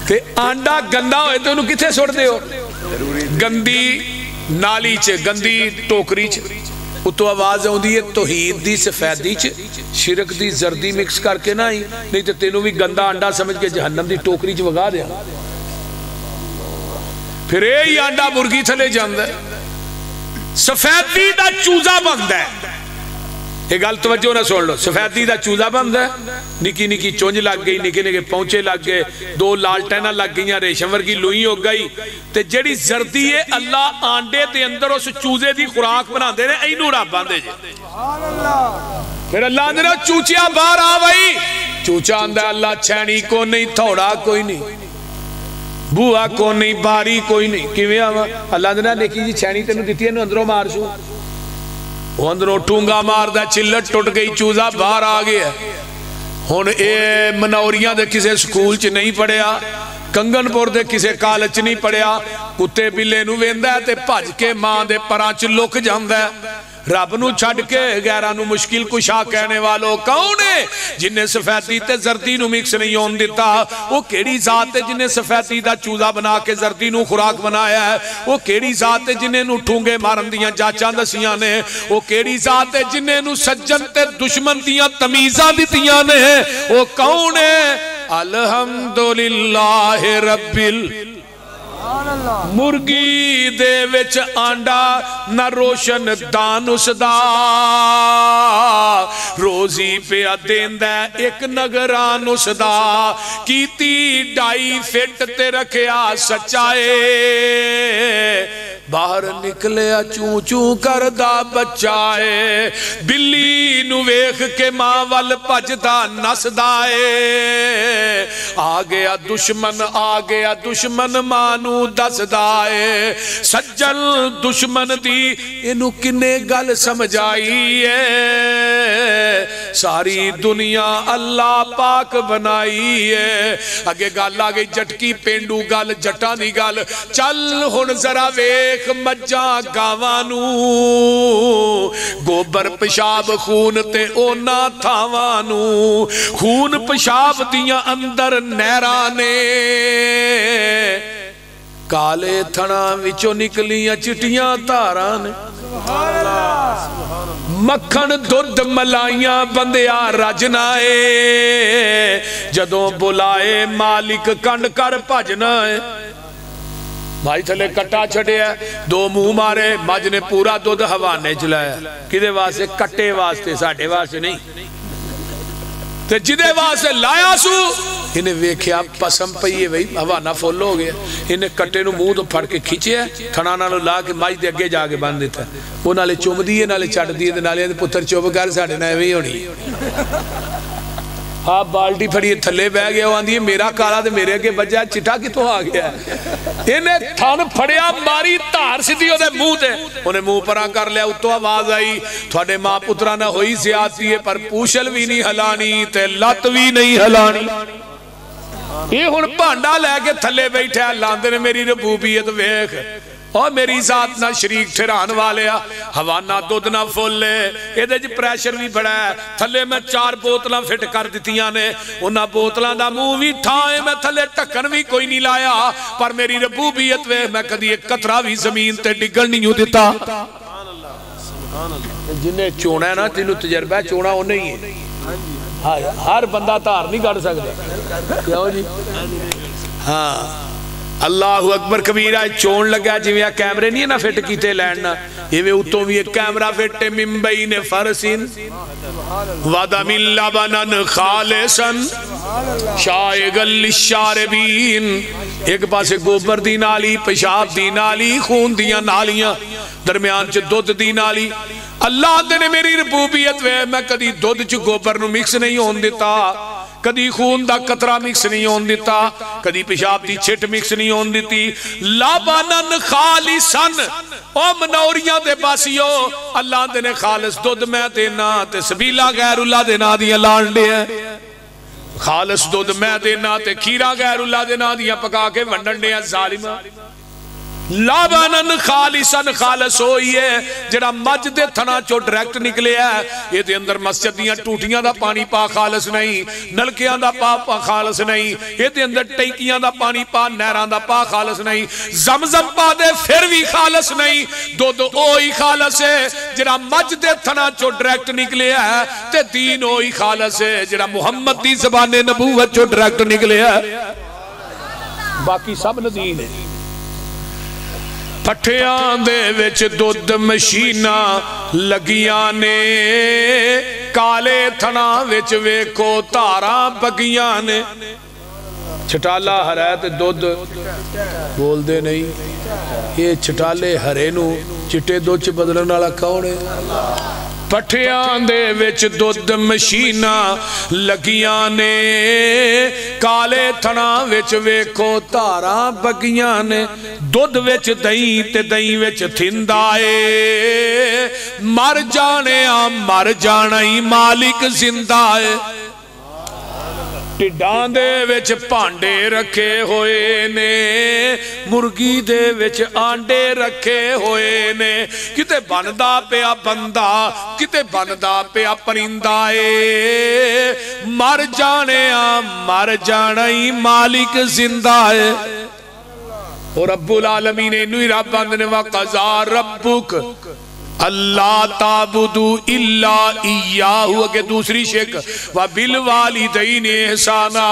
تے آنڈا گندہ ہوئے تو انہوں کتھے سوڑ دے ہو گندی نالی چے گندی ٹوکری چے اتو آواز ہوں دی توحید دی سفیدی چے شرک دی زردی مکس کر کے نہ ہی نہیں تو تینوں بھی گندہ آنڈا سمجھ کے جہنم دی ٹوکری چے وگا دیا پھر یہ آنڈا مرگی تھلے جاندہ ہے سفیدی دا چوزہ بند ہے ایک گل توجہ نہ سوڑ لو سفیدی دا چوزہ بند ہے نکی نکی چونج لگ گئی نکی نکی پہنچے لگ گئے دو لالٹینہ لگ گئی ریشمور کی لوئی ہو گئی تے جڑی زردی ہے اللہ آنڈے دے اندر اس چوزے دی خوراک بنا دے رہے اینو رب باندے جے پھر اللہ نے چوچیا باہر آوائی چوچا اندر اللہ چھینی کو نہیں تھوڑا کوئی نہیں بوہا کو نہیں باری کوئی نہیں کیویں آوا اللہ نے نیکی جی چھینی تینوں دیتی ہے اندروں مار شو وہ اندروں ٹونگا مار دا چلت ٹوٹ گئی چوزا باہر آ گیا ہون اے منوریاں دے کسے سکول چ نہیں پڑھیا کنگن پور دے کسے کالج نہیں پڑھیا کتے بلے نو ویندا ہے تے بھج کے ماں دے پراں چ لک جاندا ہے رب نو چھڑ کے غیراں نو مشکل کشا کہنے والو کون ہے جنہیں سفیدی تے زردی نو مکس نہیں ہون دیتا وہ کیڑی ذات ہے جنہیں سفیدی دا چوزہ بنا کے زردی نو خوراک بنایا ہے وہ کیڑی ذات ہے جنہیں نو ٹھونگے مارن دیاں جاچاں دسیاں نے وہ کیڑی ذات ہے جنہیں نو سجن تے دشمن دیاں تمیزاں دیتیاں نے وہ کون ہے الحمدللہ رب مرگی دے وچ آنڈا نہ روشن دان اس دا روزی پہ دیندہ ایک نگران اس دا کیتی ڈائی فٹ تے رکھیا سچائے باہر نکلیا چون چون کردہ بچائے بلی نو ویخ کے ماں وال پجدہ نس دائے آگیا دشمن مانو دس دائے سجل دشمن دی انو کنے گل سمجھائی ہے ساری دنیا اللہ پاک بنائی ہے اگے گل آگئی جٹکی پینڈو گل جٹانی گل چل ہن ذرا ویخ مجاں گاوانو گوبر پشاب خون تے اونا تھاوانو خون پشاب دیاں اندر نیرانے کالے تھنا وچو نکلیاں چٹیاں تارانے مکھن دودھ ملائیاں بندیاں رجنائے جدوں بلائے مالک کنڈ کر بھجنائے بھائی تھلے کٹا چھڑے ہے دو منہ مارے مجھ نے پورا دودھ حوانے چلایا کدے واسے کٹے واسطے ساڑھے واسے نہیں تے جدے واسے لایا سو انہیں ویکھیا پسم پئیے بھئی حوانہ فول ہو گیا انہیں کٹے نو منہ تو پھڑ کے کھچے ہے تھنانا لو لا کے مجھ دے اگے جا کے باندھ دیتا ہے وہ نالے چوم دیئے نالے چڑھ دیئے نالے پتر چوب کر ساڑھے نائے بھی ہونی آپ بالٹی پھڑیے تھلے بہ گیا وہاں دیئے میرا کالا دے میرے کے بجائے چٹا کی تو آ گیا انہیں تھان پھڑیا ماری تار سی دیو دے منہ دے انہیں منہ پرا کر لیا اتو آواز آئی تھوڑے ماں پترہ نہ ہوئی زیادتی ہے پر پوشل بھی نہیں ہلانی تے لت بھی نہیں ہلانی یہ ہن پانڈا لے کے تھلے بیٹھے اللہ نے میری ربوبیت ویکھ اور میری ذات نہ شریک ٹھران والیا حوانہ دودھ نہ فولے ایدے جی پریشر بھی بڑا ہے تھلے میں 4 بوتلاں فٹ کر دیتیاں نے انہاں بوتلاں دا منہ بھی ٹھائے میں تھلے ٹکن بھی کوئی نہیں لایا پر میری ربوبیت وے میں کدی ایک قطرہ بھی زمین تے ڈگل نہیں ہو دیتا جنہیں چونا ہے نا تینوں تجربہ ہے چونا وہ نہیں ہے ہر بندہ تار نہیں کر سکتا کیوں جی ہاں اللہ اکبر کبیرہ چون لگا جی میں کیمرے نہیں ہے نا فٹ کیتے لیننا یہ میں اتوں بھی ایک کیمرہ فٹے من بین فرسن ودم لبنن خالصن شائغل للشاربین ایک پاسے گوبر دی نالی پیشاب دی نالی خون دیاں نالیاں درمیان چ دودھ دی نالی اللہ دے نے میری ربوبیت وے میں کدی دودھ چ گوبر نو مکس نہیں ہون دیتا کدی خون دا قطرہ مکس نہیں ہون دیتا کدی پیشاب دی چھٹ مکس نہیں ہون دیتی لبنن خالصن او منوریاں دے باسیو اللہ دے نے خالص دودھ میں دینا تے سبیلہ غیر اللہ دینا دیاں لانڈے ہیں خالص دودھ میں دینا تے کھیرا غیر اللہ دینا دیاں پکا کے ونڈنڈے ہیں ظالمہ لابانن خالصن خالص ہوئی ہے جڑا مجھ دے تھنا چو ڈریکٹ نکلے ہے یہ دے اندر مسجد دیاں ٹوٹیاں دا پانی پا خالص نہیں نلکیاں دا پا خالص نہیں یہ دے اندر ٹیکیاں دا پانی پا نیران دا پا خالص نہیں زمزم پا دے پھر بھی خالص نہیں دو اوئی خالص ہے جڑا مجھ دے تھنا چو ڈریکٹ نکلے ہے تے دین اوئی خالص ہے جڑا محمد دی زبان نبوت چو ڈریکٹ نکلے ہے باقی سب ندین ہے پٹھیاں دے وچ دودھ مشینہ لگیاں نے کالے تھنا وچ ویکھو تاراں بگیاں نے چھٹالا ہرے تے دودھ بول دے نہیں یہ چھٹالے ہرے نو چٹے دو چ بدلن والا کون ہے پٹھیاں دے وچ دودھ مشینہ لگیاں نے کالے تھنا وچ ویکھو تاراں بگیاں نے دودھ وچ دہیں تے دہیں وچ تھندائے مر جانے مر جانائی مالک زندہ ہے ٹڈان دے وچ پانڈے رکھے ہوئے نے مرگی دے وچ آنڈے رکھے ہوئے نے کتے بندہ پیا بندہ کتے بندہ پیا پرندائے مر جانے مر جانائی مالک زندہ ہے اور رب العالمین انہی رب بندنے وقضا ربک اللہ تعبدو الا ایاہو کہ دوسری شک وبالوالدین احسانا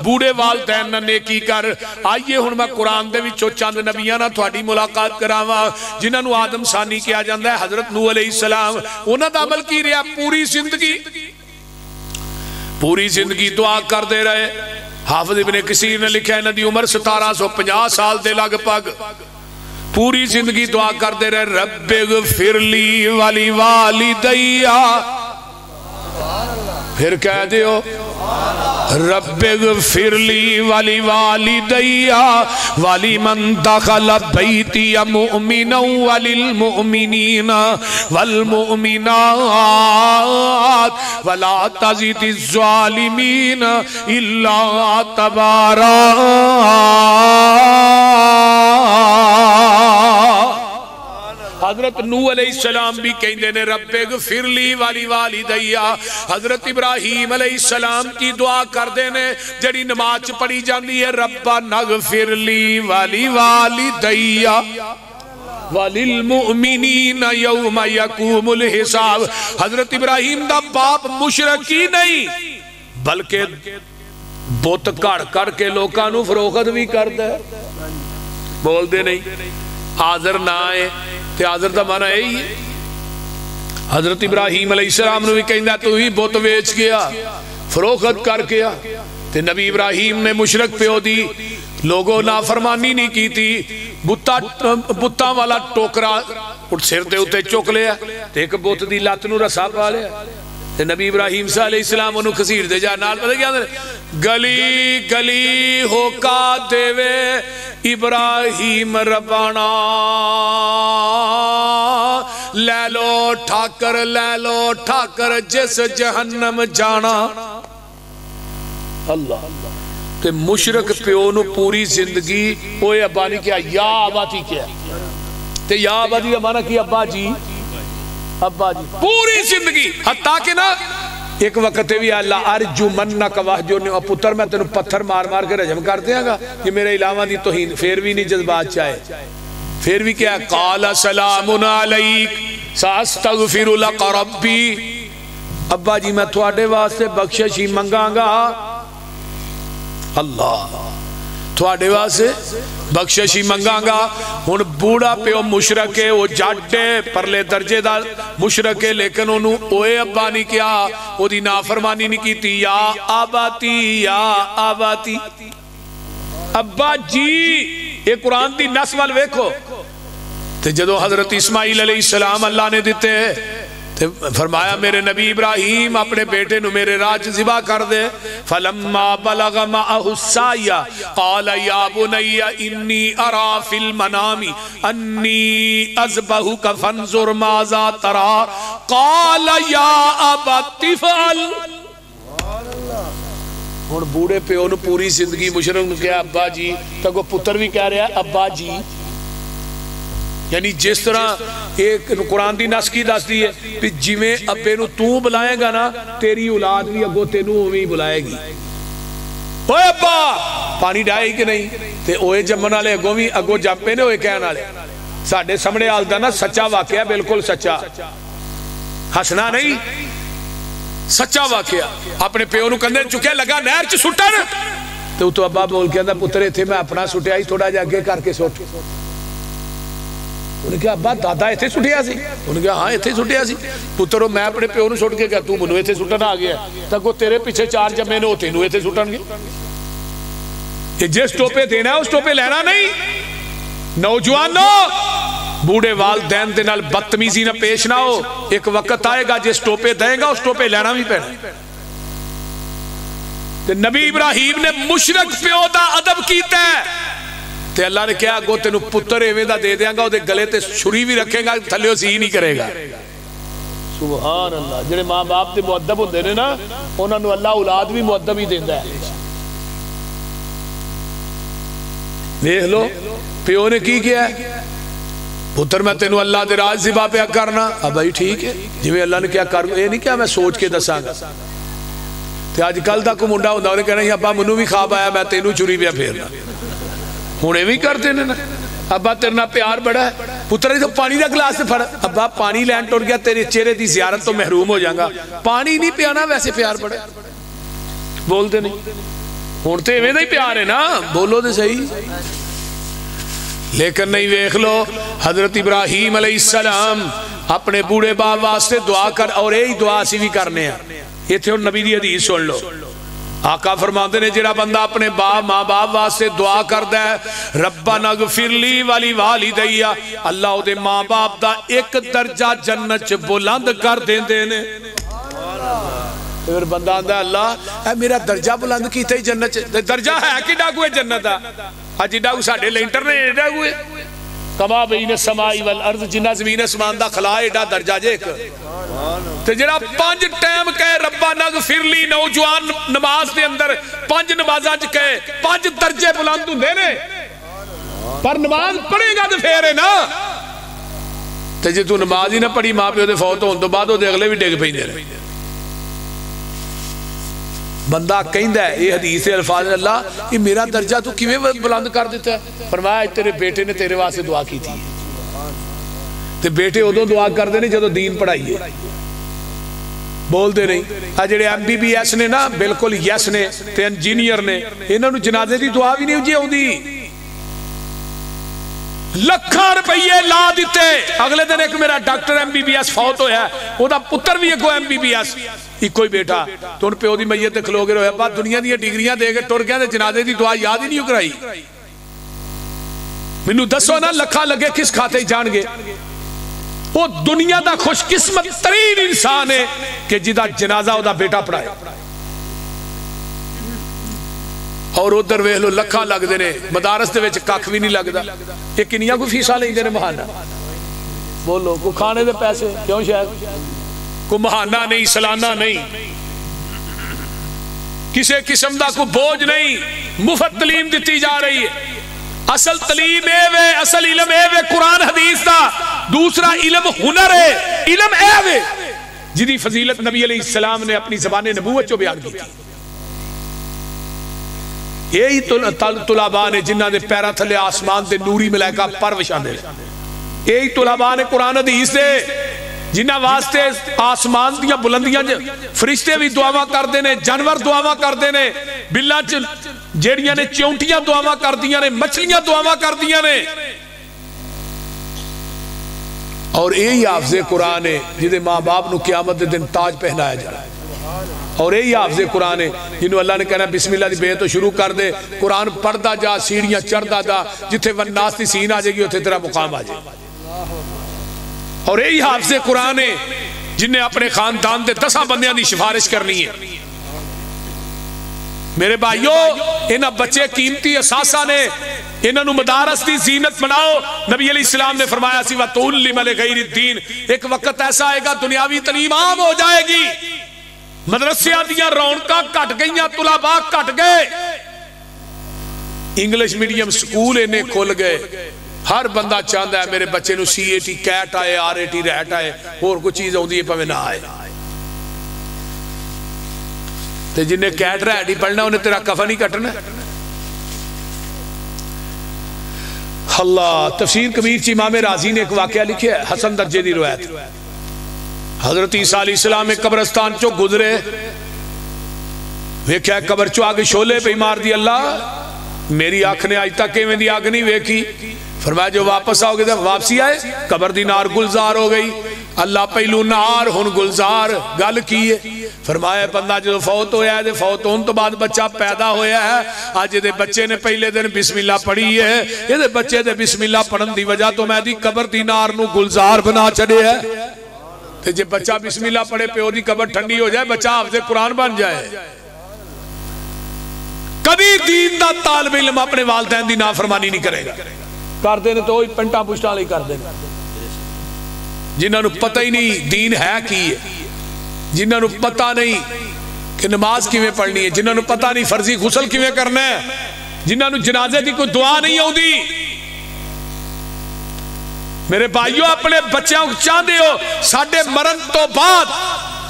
بوڑے والدین نہ نیکی کر آئیے ہن میں قرآن دے وچوں چند نبیاں نہ تھوڑی ملاقات کراواں جنہاں نو آدم ثانی کیا جاندہ ہے حضرت نوح علیہ السلام انہاں دا عمل کی رہا پوری زندگی دعا کر دے رہے حافظ ابن کثیر نے لکھا ہے ندی عمر 1750 سال دے لگ پگ پوری زندگی دعا کر دے رہے رب اغفر لی ولی والدیا پھر کہہ دیو رب اغفر لی ولی والدیا ولی من دخل بیتی مؤمنا وللمؤمنین والمؤمنات ولا تزد الظالمین الا تبارا حضرت نوح علیہ السلام بھی کہندے نے رب اغفر لی والی والدیا حضرت ابراہیم علیہ السلام کی دعا کر دینے جڑی نماز پڑھی جاندی ہے ربنا اغفر لی والی والدیا وللمؤمنین یوم یقوم الحساب حضرت ابراہیم دا باپ مشرکی نہیں بلکہ بت کڑ کر کے لوکاں نو فروخت بھی کردا ہے بول دے نہیں حاضر نہ آئے تے حاضر دا معنی ہے ہی حضرت ابراہیم علیہ السلام نے بھی کہندا تو ہی بت ویچ گیا فروخت کر گیا تے نبی ابراہیم نے مشرک پیو دی لوگوں نافرمانی نہیں کی تھی بتاں والا ٹوکرا سر دے اتے چک لیا تے ایک بت دی لت نو رسا پا لیا تے نبی ابراہیم صلی اللہ علیہ السلام انہوں خسیر دے جا نال پتہ کیا گلی گلی ہو کا دے وے ابراہیم ربانا لے لو ٹھاکر جس جہنم جانا اللہ تے مشرک پیو نو پوری زندگی اوے ابا نہیں کیا یا ابا تھی کیا تے یا ابا دی مانا کی ابا جی پوری زندگی حتیٰ کہ نا ایک وقت بھی اللہ ارجو منک وحجو پتر میں تینوں پتھر مار مار کے رجم کر دیا گا یہ میرے علاوہ دی توہین پھر بھی نہیں جذبات چاہے پھر بھی کیا قال سلام علیک ساستغفر لک ربی ابا جی میں تھوڑے واسطے بخشش ہی منگاں گا اللہ تھوڑے واسے بخششی منگا گا. ہن بوڑھا پیو مشرک ہے, وہ جٹ ہے, پرلے درجے دا مشرک ہے, لیکن انہوں اوے ابا نہیں کیا, او دی نافرمانی نہیں کیتی. یا آباتی یا آباتی, ابا جی. یہ قرآن دی نس وال ویکھو. تے جدو حضرت اسماعیل علیہ السلام اللہ نے دیتے تے فرمایا میرے نبی ابراہیم اپنے بیٹے نو میرے راج ذبح کر دے. فلما بلغ معه السعي قال يا بني اني ارى في المنام اني اذبحك فانظر ماذا ترى قال يا ابت افعل. ہن بوڑھے پیو نو پوری زندگی مشرک نے کہا ابا جی, تاکہ پتر بھی کہہ رہا ہے ابا جی. یعنی جس طرح ایک قرآن دی نس کی دس دی ہے کہ جویں ابے نو تو بلائے گا نا, تیری اولاد بھی اگو تینو اویں بلائے گی. اوے ابا پانی ڈائے کہ نہیں, تے اوے جمن والے اگوں بھی اگوں جمپے نے اوے کہن والے. ساڈے سامنے حال دا نا سچا واقعہ, بالکل سچا, ہسنا نہیں, سچا واقعہ. اپنے پیو نو کندھے چکیا لگا نہر چ سٹن, تے تو ابا بول کے آندا پتر ایتھے میں اپنا سٹیا ہی, تھوڑا جا اگے کر کے سٹ. انہوں نے کہا ابا دادا ایتھے سٹیا سی؟ انہوں نے کہا ہاں ایتھے سٹیا سی. پترو میں اپنے پیو نو سٹ کے کہا تو منو ایتھے سٹن آ گیا, تاکہ تیرے پیچھے چار جمے نے ہوتے نو ایتھے سٹن گے. کہ جس ٹوپے دینا ہے اس ٹوپے لینا نہیں. نوجوانو بوڑھے والدین دے نال بدتمیزی نہ پیش نہ ہو. ایک وقت آئے گا جس ٹوپے دیں گا اس ٹوپے لینا بھی پینا. نبی ابراہیم نے مشرک پیو دا ادب کیتا ہے, تے اللہ نے کہا گو تینو پتر ایویں دا دے دیاں گا, او دے گلے تے چھری بھی رکھے گا, تھلیو سی نہیں کرے گا. سبحان اللہ. جڑے ماں باپ تے مؤدب ہوندے نے نا, انہاں نو اللہ اولاد بھی مؤدب ہی دیندا ہے. دیکھ لو پیو نے کی کیا ہے, پتر میں تینو اللہ دے راج ذبح پہ کرنا. اب بھائی ٹھیک ہے جویں اللہ نے کیا کر, یہ نہیں کیا میں سوچ کے دساں گا. تے اج کل دا کو منڈا ہوندا اونے کہنا ابا منو بھی خواب آیا میں تینو چھری پہ پھیرنا. ہونے بھی کرتے ہیں نا, ابا تیرے نال پیار بڑا ہے, پتر تو پانی دا گلاس سے پھڑ, ابا پانی لین ٹر گیا, تیرے چہرے دی زیارت تو محروم ہو جاؤں گا. پانی نہیں پیانا, ویسے پیار بڑا ہے. بولتے نہیں ہوں تو ایویں دا ہی پیار ہے نا, بولو تو صحیح. لیکن نہیں, ویکھ لو حضرت ابراہیم علیہ السلام اپنے بوڑھے باپ واسطے دعا کر, اور یہی دعا اسی بھی کرنے ہیں. یہ تھے نبی دی حدیث سن لو. آقا فرماتے نے جڑا بندہ اپنے باپ ماں باپ واسطے دعا کردا ہے ربنا اغفر لی ولی والدی, اللہ او دے ماں باپ دا ایک درجہ جنت چ بلند کر دیندے نے. پھر بندہ آندا اللہ اے میرا درجہ بلند کیتا ہی جنت چ. درجہ ہے کیڈا کوئی جنت دا, اج ایڈا ساڈے لینٹر نے ایڈا کوئی کما بین السماء والارض, جنہ زمین اسمان دا خلا ایڈا درجہ جے ایک. تے جڑا 5 ٹائم کہے ربنا اغفر لی, نوجوان نماز دے اندر 5 نمازاں وچ کہے 5 درجے بلند ہوندے نے, پر نماز پڑھے گا تے پھر ہے نا. تے جے تو نماز ہی نہ پڑھی ماں پیو دے فوت ہون تو بعد او دے اگلے بھی ڈگ پیندے نے. بندہ کہندا ہے یہ حدیث الفاظ اللہ یہ میرا درجہ تو کیویں بلند کر دیتا ہے. فرمایا تیرے بیٹے نے تیرے واسطے دعا کی تھی. تے بیٹے ادوں دعا کردے نے جدوں دین پڑھائیے, بولتے نہیں. آ جڑے ایم بی بی ایس نے نا بالکل یس نے تے انجینئر نے, انہاں نو جنازے دی دعا بھی نہیں جی آوندی. لکھاں روپیے لا دیتے, اگلے دن ایک میرا doctor M B B S فوت ہویا ہے, او دا پتر بھی ایک ایم بی بی ایس, ایک کوئی بیٹا. تو ان پیو دی میت تے کھلو گے رویا با دنیا دی ڈگریاں دے کے ٹر گیا تے جنازے دی دعا یاد ہی نہیں کرائی. مینوں دسو نا لکھاں لگے کس کھاتے جان گے. وہ دنیا دا خوش قسمت ترین انسان ہے کہ جدا جنازہ او دا بیٹا پڑھائے. اور ادھر ویکھ لو لکھاں لگ دے نے مدارس دے وچ ککھ بھی نہیں لگدا. یہ کنیاں کو فیساں لیندے نے مہانہ, بولو کو کھانے دے پیسے کیوں شاید کو مہانہ نہیں, سالانہ نہیں, کسی قسم دا کو بوجھ نہیں, مفت تعلیم دیتی جا رہی ہے. اصل تعلیم اے وے, اصل علم اے وے قرآن حدیث دا. دوسرا علم ہنر ہے, علم اے وے جدی فضیلت نبی علیہ السلام نے اپنی زبان نبوت چو بیان کی تھی. یہی طلباء نے جنہاں دے پیرا تھلے آسمان دے نوری ملائکہ پر وشاندے, یہی طلباء نے قرآن حدیث دے جنہاں واسطے آسمان دیاں بلندیاں فرشتے بھی دعاواں کر دینے، جانور دعاواں کر دینے، بلّاں جیڑیاں نے چونٹیاں دعاواں کر دیاں نے، مچھلیاں دعاواں کر دیاں نے. اور یہی حافظ قرآن ہے جنہیں ماں باپ نو قیامت دے دن تاج پہنایا جائے. اور یہی حافظ قرآن ہے جنہوں اللہ نے کہنا بسم اللہ دی بے تو شروع کر دے، قرآن پڑھدا جا، سیڑھیاں چڑھدا جا، جتھے والناس دی سین آ جائے گی اتھے تیرا مقام آ جائے. اور یہی حافظ قرآن ہے جنہیں اپنے خاندان دے 10 بندیاں دی سفارش کرنی ہے. میرے بھائیو انہاں بچے قیمتی اثاثہ نے، انہاں نو مدارس دی زینت بناؤ. نبی علیہ السلام نے فرمایا سی وَتُعْلِمَ لِغَيْرِ الدِّينِ، ایک وقت ایسا آئے گا دنیاوی تعلیم عام ہو جائے گی، مدرسیاں دیاں رونقاں کٹ گئیاں، طلباء کٹ گئے، انگلش میڈیم سکول انہیں کھل گئے. ہر بندہ چاہتا ہے میرے بچے نو CAT کیٹ آئے، RAT ریٹ آئے، اور کوئی چیز ہوندی ہے پہمیں نہ آئے. تے جنہیں کیٹ ریٹ ہی پڑھنا انہیں تیرا کفن ہی کٹنا. اللہ تفسیر کبیر چی امام رازی نے ایک واقعہ لکھے ہے، حسن درجے دی روایت. حضرت عیسیٰ علیہ السلام ایک قبرستان چو گزرے، ویکھیا قبر چو آگے شولے پہ مار دی، اللہ میری آنکھ نے آج تک میں دی آگ نہیں ویکھی. فرمایا جو واپس آؤ گے واپسی آئے، قبر دی نار گلزار ہو گئی. اللہ پہلو نار ہن گلزار گل کی ہے. فرمایا بندہ جو فوت ہویا ہے، فوت ہون تو بعد بچہ پیدا ہویا ہے، آج دے بچے نے پہلے دن بسم اللہ پڑھی ہے، یہ دے بچے دے بسم اللہ پڑھن دی وجہ تو میں دی قبر دی نار نو گلزار بنا چڑے ہے. تے جے بچہ بسم اللہ پڑھے پیو دی قبر ٹھنڈی ہو جائے، بچہ حافظ قرآن بن جائے. کبھی دین دا طالب علم اپنے والدین دی نافرمانی نہیں کرے گا. کر دینے تو ہی پنٹا پشٹا لئی کر دینے، جنہاں نو پتہ ہی نہیں دین ہے کی ہے، جنہاں نو پتہ نہیں کہ نماز کیویں پڑھنی ہے، جنہاں نو پتہ نہیں فرضی غسل کیویں کرنا ہے، جنہاں نو جنازے دی کوئی دعا نہیں ہوندی. میرے بھائیو اپنے بچیاں چاہتے ہو ساڑھے مرن تو بعد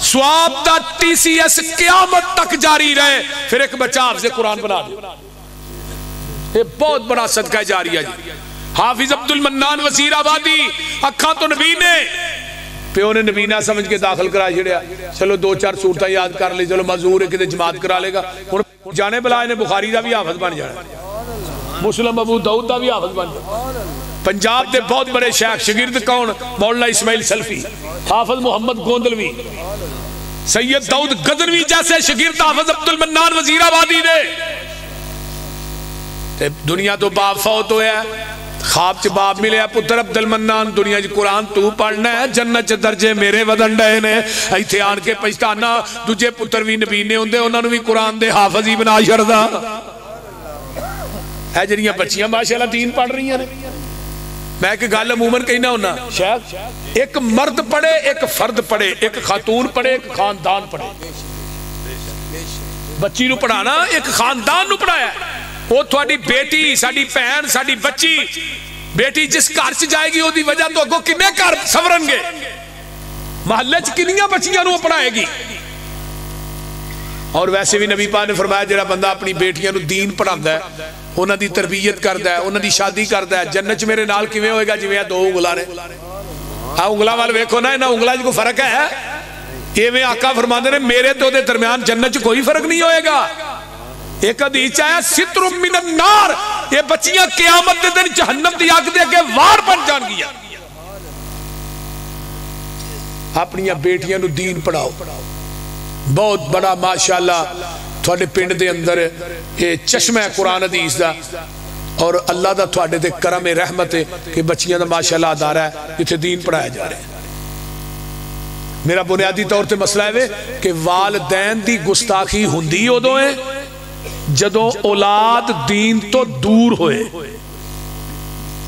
سواب دا TCS قیامت تک جاری رہے، پھر ایک بچہ حافظ قرآن بنا دے. یہ بہت بڑا صدقہ جاریہ جی. حافظ عبد المنان وزیر آبادی اکھاں تو نبی نے پیو نے نبی نہ سمجھ کے داخل کرا چھڑیا، چلو 2-4 صورتیں یاد کر لے، چلو مزور ہے کہ جماعت کرا لے گا. جانے بلائے نے بخاری دا بھی حافظ بن جانا، مسلم ابو داؤد دا بھی حافظ بن جانا. پنجاب دے بہت بڑے شیخ شاگرد کون؟ مولانا اسماعیل سلفی، حافظ محمد گوندلوی، سید داؤد غزنوی جیسے شاگرد حافظ عبد المنان وزیر آبادی دے. دنیا تو باپ فوت ہویا ہے، خواب چ باپ ملے پتر عبد المنان دنیا جی قرآن تو پڑھنا ہے، جنت چ درجے میرے ودن ڈے نے. ایتھے آن کے پچھتانا دوجے پتر بھی نبی نے ہوندے، انہاں نو بھی قرآن دے حافظ ہی بنا چھڑدا. اے جڑیاں بچیاں ماشاءاللہ دین پڑھ رہی ہیں. میں ایک گل عموماً کہنا ہونا، شیخ ایک مرد پڑھے، ایک فرد پڑھے، ایک خاتون پڑھے، ایک خاندان پڑھے. بچی نو پڑھانا ایک خاندان نو پڑھایا. وہ تھوڑی بیٹی، ساڑی پہن، ساڑی بچی، بیٹی جس گھر سے جائے گی وہ دی وجہ تو اگو کنے گھر سورن گے، محلے چ کنیاں بچیاں نو پڑھائے گی. اور ویسے بھی نبی پاک نے فرمایا جڑا بندہ اپنی بیٹیاں نو دین پڑھاندا ہے، انہاں دی تربیت کردا ہے، انہاں دی شادی کردا ہے، جنت میرے نال کیویں ہوئے گا جویں 2 انگلاں نے. ہاں انگلاں وال ویکھو نا، انہاں انگلاں وچ کوئی فرق ہے؟ ایویں آقا فرماندے نے میرے تو دے درمیان جنت کوئی فرق نہیں ہوئے گا. ایک حدیث آیا ستر من النار، یہ بچیاں قیامت دے دن جہنم دی آگ دے کے وار بن جان گیا. اپنی بیٹیاں نو دین پڑھاؤ. بہت بڑا ماشاءاللہ تھوڑے پنڈ دے اندر یہ چشمہ ہے قرآن حدیث دا، اور اللہ دا تھوڑے دے کرم رحمت ہے کہ بچیاں دا ماشاءاللہ ادارہ ہے جتھے دین پڑھایا جا رہے ہیں. میرا بنیادی طور تے مسئلہ ہے کہ والدین دی گستاخی ہوندی ادوں ہے جدوں اولاد دین تو دور ہوئے.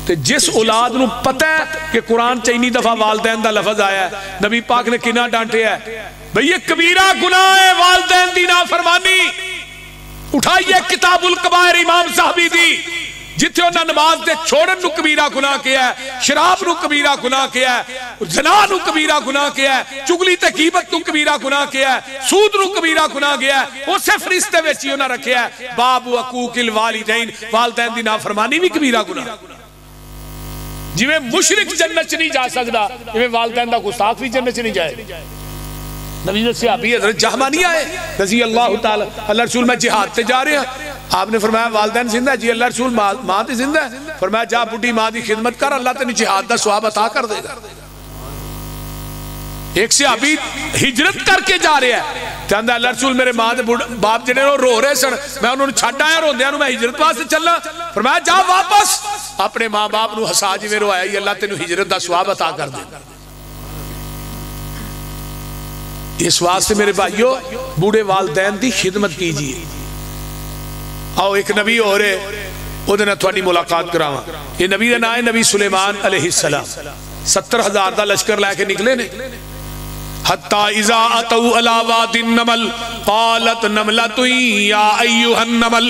تے جس اولاد نو پتہ ہے کہ قرآن چینی دفعہ والدین دا لفظ آیا ہے، نبی پاک نے کنہ ڈانٹے ہے بھئی یہ کبیرہ گناہ ہے والدین دی نافرمانی. اٹھائیے کتاب الکبائر امام صاحبی دی، جتھے انہاں نماز دے چھوڑن نو کبیرہ گناہ کیا ہے، شراب نو کبیرہ گناہ کیا ہے، زنا نو کبیرہ گناہ کیا ہے، چگلی تے غیبت نو کبیرہ گناہ کیا ہے، سود نو کبیرہ گناہ کیا ہے. اسے فرشتے وچ ہی انہاں رکھیا ہے باب حقوق الوالدین، والدین دی نافرمانی بھی کبیرہ گناہ. جویں مشرک جنت نہیں جا سکتا جویں والدین دا گستاخ بھی جنت نہیں جائے. نبی صحابی حضرت جہمہ نہیں آئے رضی اللہ تعالی اللہ رسول میں جہاد تے جا رہے ہیں. آپ نے فرمایا والدین زندہ ہے؟ جی اللہ رسول ماں تے زندہ ہے. فرمایا جا بڑھی ماں دی خدمت کر اللہ تینوں جہاد دا ثواب عطا کر دے گا. ایک صحابی ہجرت کر کے جا رہا ہے کہندا اللہ رسول میرے ماں دے باپ جڑے رو رہے سن میں انہوں نے چھڈ آیا روندیاں نوں میں ہجرت واسطے چلنا. فرمایا جا واپس اپنے ماں باپ نوں ہسا جویں رویا ہی اللہ تینوں ہجرت دا ثواب عطا کر دے گا. اس واسطے میرے بھائیو بوڑھے والدین دی خدمت کیجیے. آؤ ایک نبی ہو رہے وہ دن تھوڑی ملاقات کراواں. یہ نبی دا نام ہے نبی سلیمان علیہ السلام. 70,000 دا لشکر لے کے نکلے نے. حتی اذا اتوا الی واد النمل قالت نملۃ یا ایھا النمل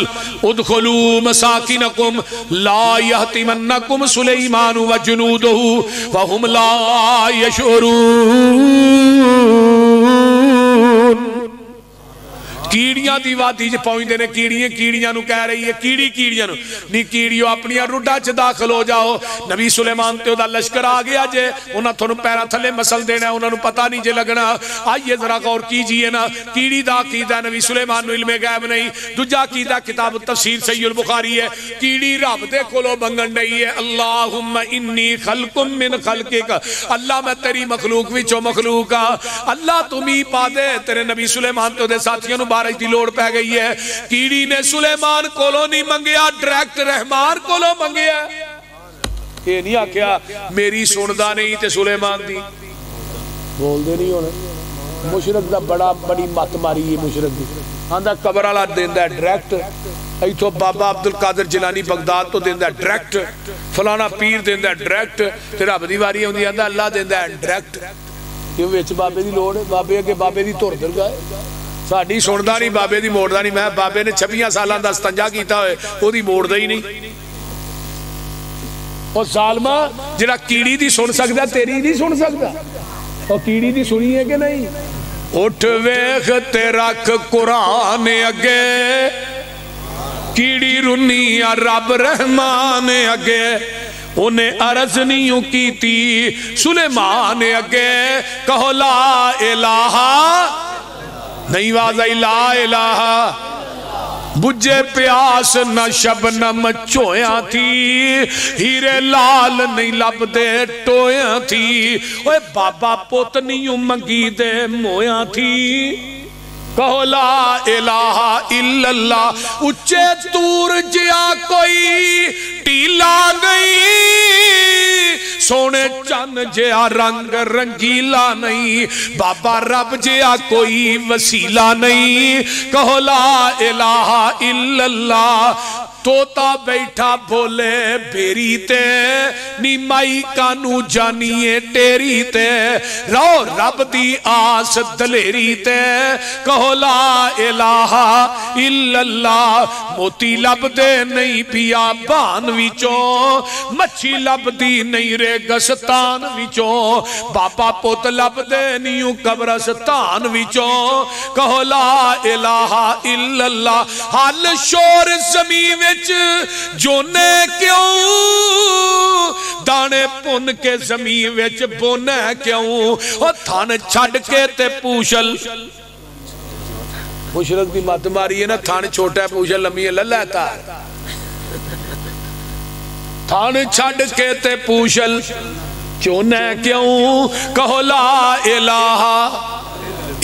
ادخلوا مساکنکم لا یحطمنکم سلیمان وجنودہ وهم لا یشعرون. کیڑیاں دی وادی جو پہنچ دینے کیڑیاں نو کہہ رہی ہے کیڑیاں نو نہیں کیڑیوں اپنی روڈا چھ داخل ہو جاؤ. نبی سلیمان تے دا لشکر آ گیا جے انہاں تھونوں پیرا تھلے مسل دینا انہاں نو پتہ نہیں جے لگنا. آئیے ذرا غور کیجئے نا کیڑی دا عقیدہ نبی سلیمان نو علم غیب نہیں. دوجا عقیدہ کتاب التفسیر صحیح البخاری ہے کیڑی رب دے کولوں منگن نہیں ہے اللہم انی خلق من خلقک اللہ میں تیری مخلوق وچوں مخلوق ہاں اللہ تم ہی پا دے. تیرے نبی سلیمان تے دے ساتھیاں نو بارش دی لوڑ پہ گئی ہے. کیڑی نے سلیمان کولو نہیں منگیا ڈائریکٹ رحمان کولو منگیا. یہ نہیں آکھیا میری سندا نہیں تے سلیمان دی بول دے نہیں ہونا. مشرک دا بڑی مت ماری ہے مشرک دی. آندا قبر والا دیندا ہے ڈائریکٹ ایتھوں بابا عبد القادر جیلانی بغداد تو دیندا ہے ڈائریکٹ فلانا پیر دیندا ہے ڈائریکٹ تے رب دی واری ہوندی آندا اللہ دیندا ہے ڈائریکٹ. کیوں وچ بابے دی لوڑ ہے بابے اگے بابے دی دھر درگاہ ساڑی سندا نہیں بابے دی موڑ دا نہیں. میں بابے نے 26 سالاں دا استنجا کیتا ہوئے وہ دی موڑ دا ہی نہیں. اور ظالمہ جڑا کیڑی دی سن سکتا تیری نہیں سن سکتا. اور کیڑی دی سنی ہے کہ نہیں. اٹھ ویخ تے رکھ قرآن اگے کیڑی رنی رب رحمان اگے انہیں عرض نہیں کی تھی سلیمان اگے کہو لا الہ نہیں واضح لا الہ بجھے پیاس نہ شبنم چویاں تھی ہیرے لال نہیں لب دے ٹویاں تھی اوے بابا پوت نہیں منگی دے مویاں تھی کہو لا الہ الا اللہ اچھے تور جیا کوئی ٹیلا گئی سونے چند جیا رنگ رنگیلا نہیں بابا رب جیا کوئی وسیلہ نہیں کہو لا الہ الا اللہ توتا بیٹھا بولے بیری تے نیمائی کانو جانیے ٹیری تے رو رب دی آس دلیری تے کہو لا الہ الا اللہ موتی لب دے نہیں پیا بان ویچوں مچھی لب دی نہیں رے گستان ویچوں بابا پوت لب دے نیوں قبرستان ویچوں کہو لا الہ الا اللہ حال شور زمین جونے کیوں دانے پن کے زمین ویچ بونے کیوں اور تھان چھڑ کے تے پوشل مشرک دی مات ماری ہے نا تھان چھوٹا ہے پوشل لمحی ہے للیتا تھان چھڑ کے تے پوشل چونے کیوں کہو لا الہ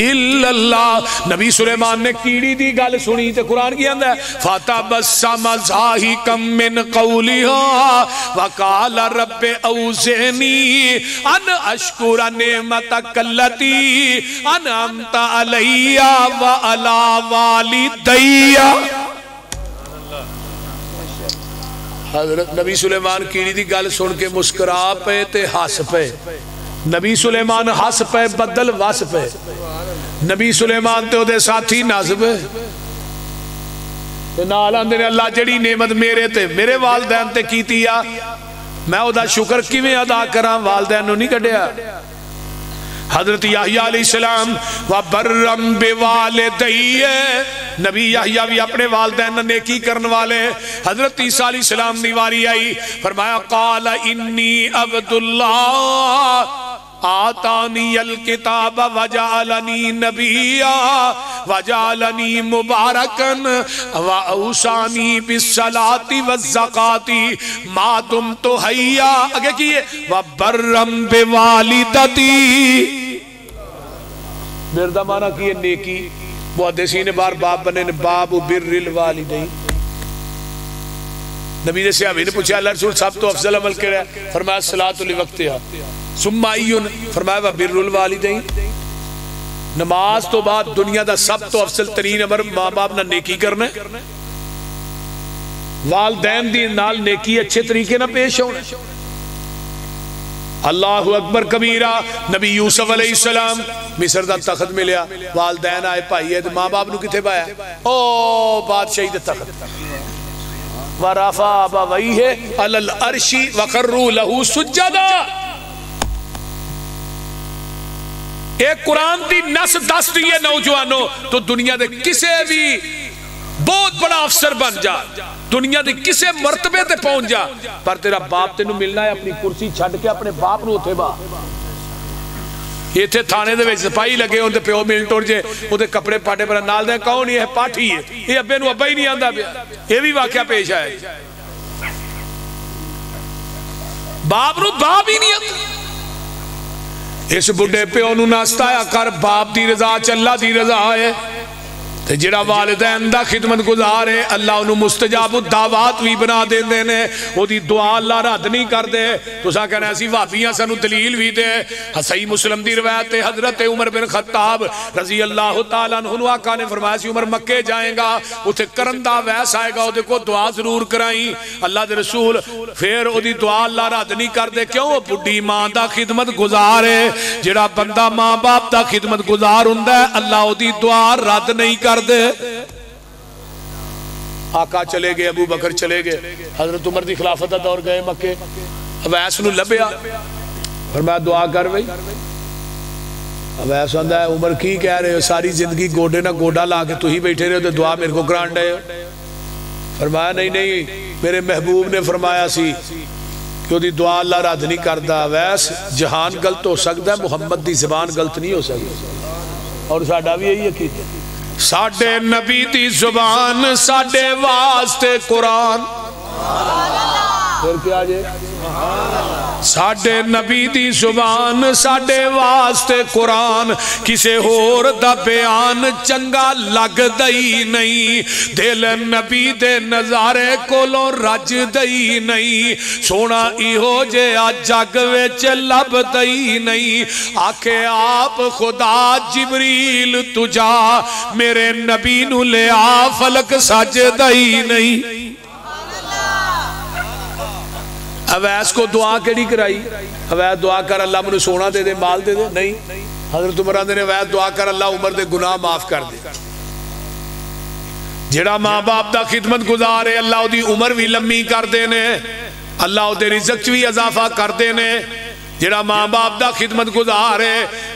الا اللہ نبی سلیمان نے کیڑی دی گل سنی تے قرآن کی اندر فَتَبَسَّمَ ضَاحِكًا مِّن قَوْلِهَا وَقَالَ رَبِّ أَوْزِعْنِي أَنْ أَشْكُرَ نِعْمَتَكَ الَّتِي أَنْعَمْتَ عَلَيَّ وَعَلَى وَالِدَيَّ. حضرت نبی سلیمان کیڑی دی گل سن کے مسکرا پے تے ہس پے. نبی سلیمان ہس پے بدل وس پے. نبی سلیمان تے دے ساتھی نازب تے نال اندر اللہ جڑی نعمت میرے تے میرے والدین تے کیتی آ میں او دا شکر کیویں ادا کراں والدین نو نہیں کڈیا. حضرت یحییٰ علیہ السلام وَبَرًّا بِوَالِدَیَّ نبی یحییٰ بھی اپنے والدین نیکی کرنے والے. حضرت عیسیٰ علیہ السلام دی واری آئی, فرمایا قال انی عبداللہ آتانی الکتاب وجعلنی نبیا وجعلنی مبارکن واوصانی بالصلاۃ والزکاۃ ما دمت حیا. آگے کیے وبرم بوالدتی. بردا مانا کیے نیکی. محدثین بار باب بنے باب بر الوالدین. نبی صحابی نے پوچھا اللہ رسول صاحب تو افضل عمل کرا ہے؟ فرمایا الصلاۃ لوقتہا. ثم ایون؟ فرمایا بر الوالدین. نماز تو بعد دنیا دا سب تو افضل ترین امر ماں باپ نہ نیکی کرنا ہے. والدین دی نال نیکی اچھے طریقے نہ پیش ہونا. اللہ اکبر کبیرہ. نبی یوسف علیہ السلام مصر دا تخت ملیا, والدین آئے پائیے تو ماں باپ نو کتے پایا؟ او بادشاہی دا تخت. وَرَفَعَ أَبَوَيْهِ عَلَى الْعَرْشِ وَخَرُّوا لَهُ سُجَّدًا. ایک قرآن دی نس دس دیئے نوجوانوں تو دنیا دے کسے بھی بہت بڑا افسر بن جا, دنیا دے کسے مرتبے تے پہنچ جا, پر تیرا باپ تے نو ملنا ہے اپنی کرسی چھڑ کے اپنے باپ نو اٹھے با. یہ تھے تھانے دے ویچ سپاہی لگے ان دے پیو مل ٹوڑ جے ان دے کپڑے پاٹے پر نال دیں کون یہ ہے پاٹھی ہے, یہ ابے نو ابا ہی نہیں آندہ بیا. یہ بھی واقعہ پیش آئے, باپ نو باپ ہی نہیں آتا. اس بڑھے پہ انہوں ناستایا کر باپ دی رضا چلا دی رضا ہے. تے جڑا والدین دا خدمت گزار ہے اللہ انہوں مستجاب الدعوات بھی بنا دیں دینے. وہ دی دعا اللہ رد نہیں کر دے. تو سا کہنا ایسی وابیاں سنو دلیل بھی دے. صحیح مسلم دی روایت حضرت عمر بن خطاب رضی اللہ تعالیٰ عنہ آقا نے فرمایا سی عمر مکے جائیں گا اتھے کرندہ ویس آئے گا وہ دعا ضرور کرائیں. اللہ دے رسول پھر وہ دی دعا اللہ رد نہیں کر دے. کیوں؟ وہ بڑھی ماں دا خدمت گزار ہے. جڑا بندہ ماں باپ دا خدمت گزار ہوندہ ہے اللہ وہ دی دعا رد نہیں کر دے. آقا چلے گئے, ابو بکر چلے گئے, حضرت عمر دی خلافت دا دور گئے مکے. اویس نو لبیا فرمایا دعا کر بھئی. اویس آندہ ہے عمر کی کہہ رہے ہو, ساری زندگی گوڑے نہ گوڑا لا کے تو ہی بیٹھے رہے ہو تو دعا میرے کو گرانڈ ہے. فرمایا نہیں میرے محبوب نے فرمایا سی کہ وہ دی دعا اللہ رد نہیں کردہ. اویس جہان غلط ہو سکتا ہے, محمد دی زبان غلط نہیں ہو سکتا. اور ساڑھا بھی یہی عقیدہ ہے. ساڑھے نبی دی زبان ساڑھے واسطے قرآن. پھر کیا جے ساڑھے نبی دی زبان ساڑھے واسطے قرآن. کسے ہور دا بیان چنگا لگ دئی نہیں. دل نبی دے نظارے کولوں رج دئی نہیں. سونا ایہو جے جگ وچ لب دئی نہیں. آکھے آپ خدا جبریل تجا میرے نبی نو لے آ فلک سج دئی نہیں. اویس کو دعا کیڑی کرائی؟ اویس دعا کر اللہ منو سونا دے دے مال دے دے نہیں. حضرت عمر نے اویس دعا کر اللہ عمر دے گناہ معاف کر دے. جڑا ماں باپ دا خدمت گزارے اللہ دی عمر بھی لمبی کر دینے, اللہ دے رزق بھی اضافہ کر دینے. جڑا ماں باپ دا خدمت گزارے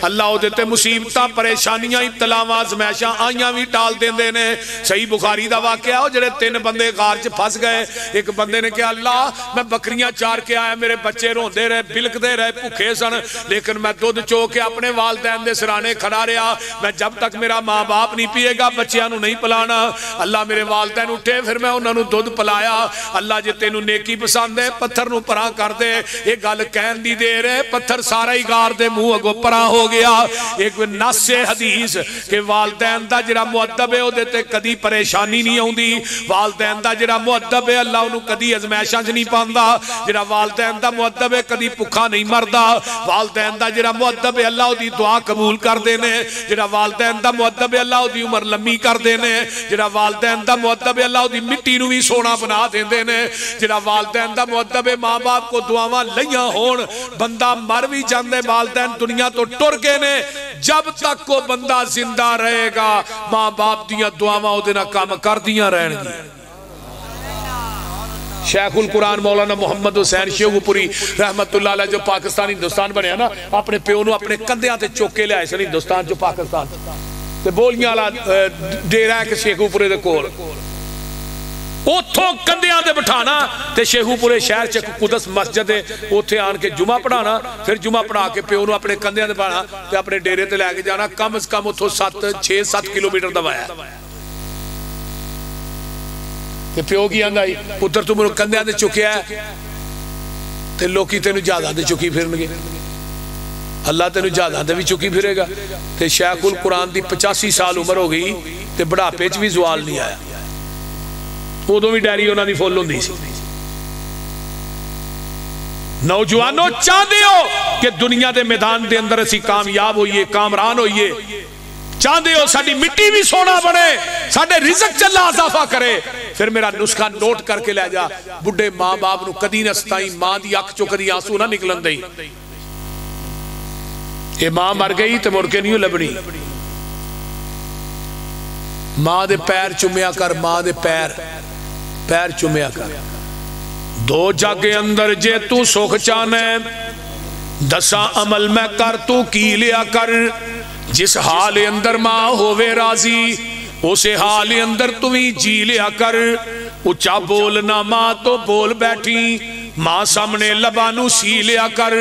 اللہ دیتے مصیبتاں پریشانیاں ابتلاواں آزمائشاں آئیاں بھی ٹال دیندے نے. صحیح بخاری دا واقعہ ہو جڑے 3 بندے غار چ پھنس گئے. ایک بندے نے کہا اللہ میں بکریاں چار کے آیا, میرے بچے روندے رہے بلک دے رہے بھوکے سن, لیکن میں دودھ چو کے اپنے والدین دے سرانے کھڑا رہا. میں جب تک میرا ماں باپ نہیں پیے گا بچیاں نو نہیں پلانا. اللہ میرے والدین اٹھے پھر میں انہاں نو دودھ پلایا. اللہ جے تینوں نیکی پسند ہے پتھر نو پراں کر دے. یہ گل کہن دی دیر ہے پتھر سارا ہی غار دے منہ اگوں پراں ہو گیا. ایک نص حدیث کہ والدین دا جڑا مؤدب ہے او دے تے کدی پریشانی نہیں ہوندی. والدین دا جڑا مؤدب ہے اللہ انہوں کدی ازمائشاں چ نہیں پاندا. جڑا والدین دا مؤدب ہے کدی بھکھا نہیں مردا. والدین دا جڑا مؤدب ہے اللہ دی دعا قبول کر دینے. جڑا والدین دا مؤدب ہے اللہ دی عمر لمبی کر دینے. جڑا والدین دا مؤدب ہے اللہ دی مٹی نو بھی سونا بنا دیندے نے. جڑا والدین دا مؤدب ہے ماں باپ کو دعاواں لئیاں ہون بندہ مر بھی جاندے والدین دنیا تو ٹر گئے نے. جب تک وہ بندہ زندہ رہے گا ماں باپ دیاں دعاواں او دینا کام کر دیاں رہن گی. شیخ القرآن مولانا محمد حسین شیخو پوری رحمت اللہ علیہ جو پاکستان ہندوستان بنے نا اپنے پیونوں اپنے کندیاں تے چوکے لے آئے سن ہندوستان جو پاکستان تے بولیاں والا ڈیرا ہے کہ شیخو پورے دے کول اتھوں کندیاں دے بٹھانا تے شیخو پورے شہر چ قدس مسجد ہے اتھے آن کے جمعہ پڑھانا پھر جمعہ پڑھا کے پیو نو اپنے کندیاں دے پڑھانا تے اپنے ڈیرے تے لے کے جانا کم از کم اتھوں 6-7 کلومیٹر دوایا تے پیو کی آندا پتر تو میرے کندیاں دے چکیا ہے تے لوکی تینو جہازاں دے چکی پھرن گے اللہ تینو جہازاں دے بھی چکی پھرے گا تے شیخ القرآن دی 85 سال عمر ہو گئی تے بڑھاپے چ بھی زوال نہیں آیا ادو بھی ڈیری انہوں نے فل ہوندی سی نوجوانوں چاہتے ہو کہ دنیا دے میدان دے اندر اسی کامیاب ہوئیے کامران ہوئیے چاہتے ہو ساڑی مٹی بھی سونا بنے ساڑے رزق چلا اضافہ کرے پھر میرا نسخہ نوٹ کر کے لے جا بڑھے ماں باپ نو کدی نستائیں ماں دی اکھ چو کدی آنسو نہ نکلن دیں یہ ماں مر گئی تو مڑ کے نہیں لبنی ماں دے پیر چمیا کر ماں دے پیر چمیا کر دو جاگے اندر جے تو سوکھ چانے دسا عمل میں کر تو کی لیا کر جس حال اندر ماں ہووے راضی اسے حال اندر تو ہی جی لیا کر اچھا بولنا ماں تو بول بیٹھی ماں سامنے لبانو سی لیا کر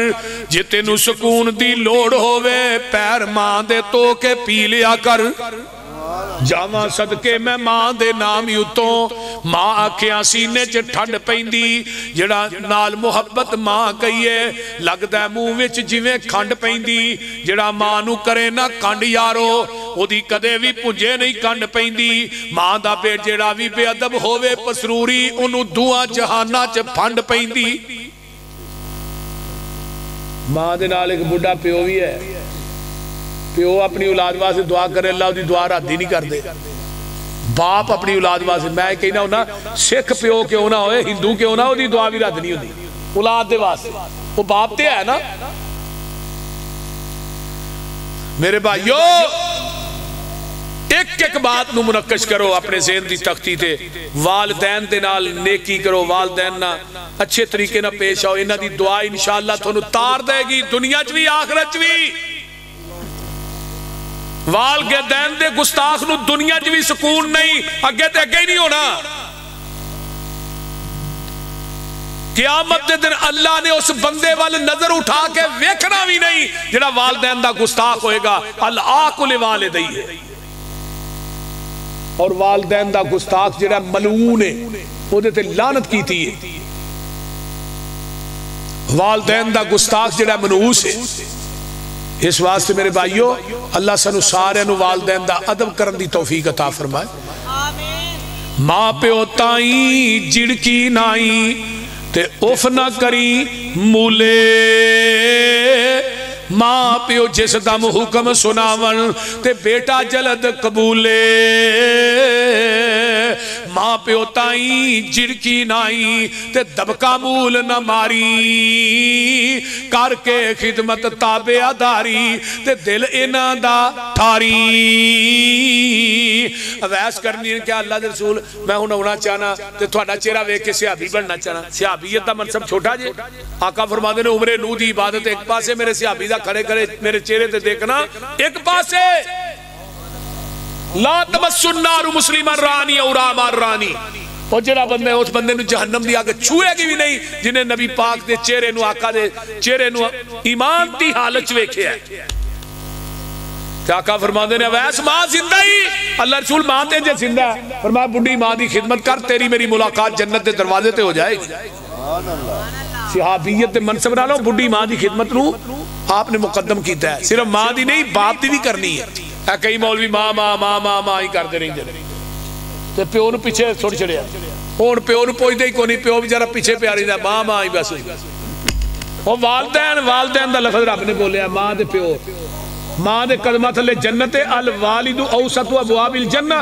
جے تینو سکون دی لوڑ ہووے پیر ماں دے تو کے پی لیا کر جاواں صدقے میں ماں دے نام یوتوں ماں آکھیاں سینے چ ٹھنڈ پیندی جڑا نال محبت ماں کہیے لگدا ہے منہ وچ جویں کھنڈ پیندی جڑا ماں نو کرے نہ کنڈ یارو اودی کدے بھی پنجے نہیں کنڈ پیندی ماں دا بیٹ جڑا بھی بے ادب ہووے پسروری اونوں دعا جہاناں چ پھنڈ پیندی ماں دے نال ایک بڈھا پیو بھی ہے پیو اپنی اولاد واسطے دعا کرے اللہ دی دعا ردی نہیں کر دے باپ اپنی اولاد واسطے میں کہنا ہونا سکھ پیو کیوں نہ ہوئے ہندو کیوں نہ ہو دی دعا بھی رد نہیں ہوتی اولاد دے واسطے وہ باپ تے ہے نا میرے بھائیو ایک بات نو منقش کرو اپنے ذہن دی تختی تے والدین دے نال نیکی کرو والدین نہ اچھے طریقے نہ پیش آؤ انہاں دی دعا انشاءاللہ تھانو تار دے گی دنیا چ بھی آخرت چ بھی والدین دے گستاخ نو دنیا چ بھی سکون نہیں اگے تے اگے ہی نہیں ہونا قیامت دے دن اللہ نے اس بندے والے نظر اٹھا کے ویکھنا بھی نہیں جڑا والدین دا گستاخ ہوئے گا العاق لوالدیہ اور والدین دا گستاخ جڑا ملعون ہے وہ دے تے لعنت کیتی ہے والدین دا گستاخ جڑا منحوس ہے اس واسطے میرے بھائیو اللہ سنو سارے نو والدین دا ادب کرن دی توفیق عطا فرمائے ماں پیو تائیں جڑکی نائی تے اف نہ کری مولے ماں پیو جس دم حکم سناون تے بیٹا جلد قبولے ماں پیو تائیں جڑکی نائی تے دبکا مول نہ ماری کر کے خدمت تابع داری تے دل اینا دا ٹھاری اویس کرنی ہے کیا اللہ دے رسول میں ہوں ہونا چاہنا تے تھوڑا چہرہ ویک کے صحابی بننا چاہنا صحابیت دا منصب چھوٹا جے آقا فرما دے نے عمر نو دی عبادت ایک پاسے میرے صحابی دا کھڑے کرے میرے چہرے تے دیکھنا ایک پاسے لا تمس النار مسلمان رانی اور آمار رانی اور جڑا بندے اس بندے نو جہنم دی آگے چھوئے گی بھی نہیں جنہیں نبی پاک دے چہرے نو آقا دے چہرے نو ایمان دی حالت ویکھے ہے کہ آقا فرما دے نے ویس ماں زندہ ہی اللہ رسول ماں تے جے زندہ ہے فرمایا بڑھی ماں دی خدمت کر تیری میری ملاقات جنت دے دروازے تے ہو جائے گی صحابیت دے منصب نہ لو بڑھی ماں دی خدمت نو آپ نے مقدم کیتا ہے صرف ماں دی نہیں باپ دی بھی کرنی ہے کئی مولوی ماں ماں ماں ماں ماں ہی کر دے رہی جائے تے پیو نو پیچھے چھوڑ چھڑیا اور پیو نو پوچھ دے ہی کوئی نہیں پیو بھی جارا پیچھے پیاری دا ماں ماں ہی بس اور والدین دا لفظ رب نے بولیا ماں دے پیو ماں دے قدمہ تھلے جنت الوالد اوسط و ابواب الجنہ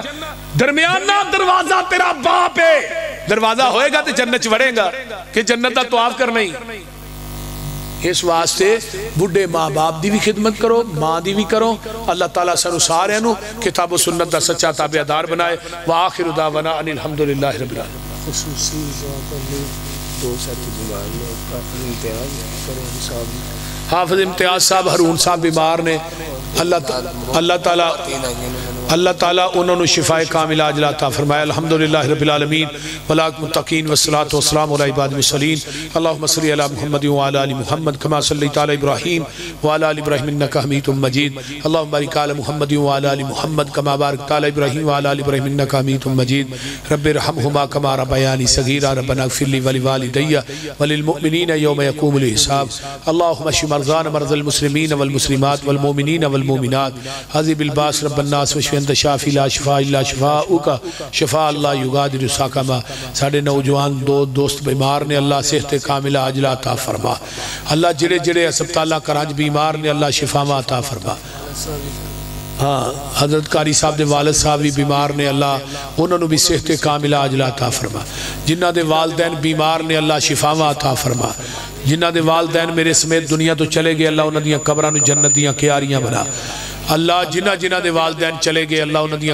درمیانہ دروازہ تیرا باپ ہے دروازہ ہوئے گا تے جنت وڑے گا کہ جنت دا طواف کرنا ہی اس واسطے بڑھے ماں باپ دی بھی خدمت کرو ماں دی بھی کرو اللہ تعالیٰ سنو سارے انو کتاب و سنت دا سچا تابعدار بنائے وآخر دعوانا ان الحمدللہ رب العالمین خصوصی ذات علی دو ساتھ جمال کافر امتحان کرو حساب حافظ امتیاز صاحب ہرون صاحب بیمار نے، اللہ تعالیٰ انہوں نے شفاء کاملہ عاجلہ عطا فرمایا. الحمدللہ رب العالمین والعاقبۃ للمتقین والصلاۃ والسلام علی عباد المرسلین. اللہم صلی علی محمد وعلی آل محمد کما صلیت علی ابراہیم وعلی آل ابراہیم انک حمید مجید. اللہم بارک علی محمد وعلی آل محمد کما بارکت علی ابراہیم وعلی آل ابراہیم انک حمید مجید. رب ارحمہما کما ربیانی صغیرا. ربنا اغفر لی ولوالدی وللمؤمنین یوم یقوم الحساب. اللہم اشف مرضانا مرضى المسلمین والمسلمات والمؤمنین والمؤمنات. اذهب الباس رب الناس واشف انت شافی لا شفاء الا شفاؤک شفاء اللہ یغادر سقما. ساڑھے نوجوان دوست بیمار نے، اللہ صحت کاملہ عاجلہ عطا فرما. اللہ جڑے جڑے اسپتالاں کراچ بیمار نے، اللہ شفاواں عطا فرما. ہاں حضرت قاری صاحب دے والد صاحب بھی بیمار نے، اللہ انہوں نے بھی صحت کاملہ عاجلہ عطا فرما. جنہ دے والدین بیمار نے، اللہ شفاواں عطا فرما. جنہ دے والدین میرے سمیت دنیا تو چلے گئے، اللہ انہاں دیاں قبراں نوں جنت دیاں کیاریاں بنا. اللہ جنہ دے والدین چلے گئے، اللہ انہاں دیاں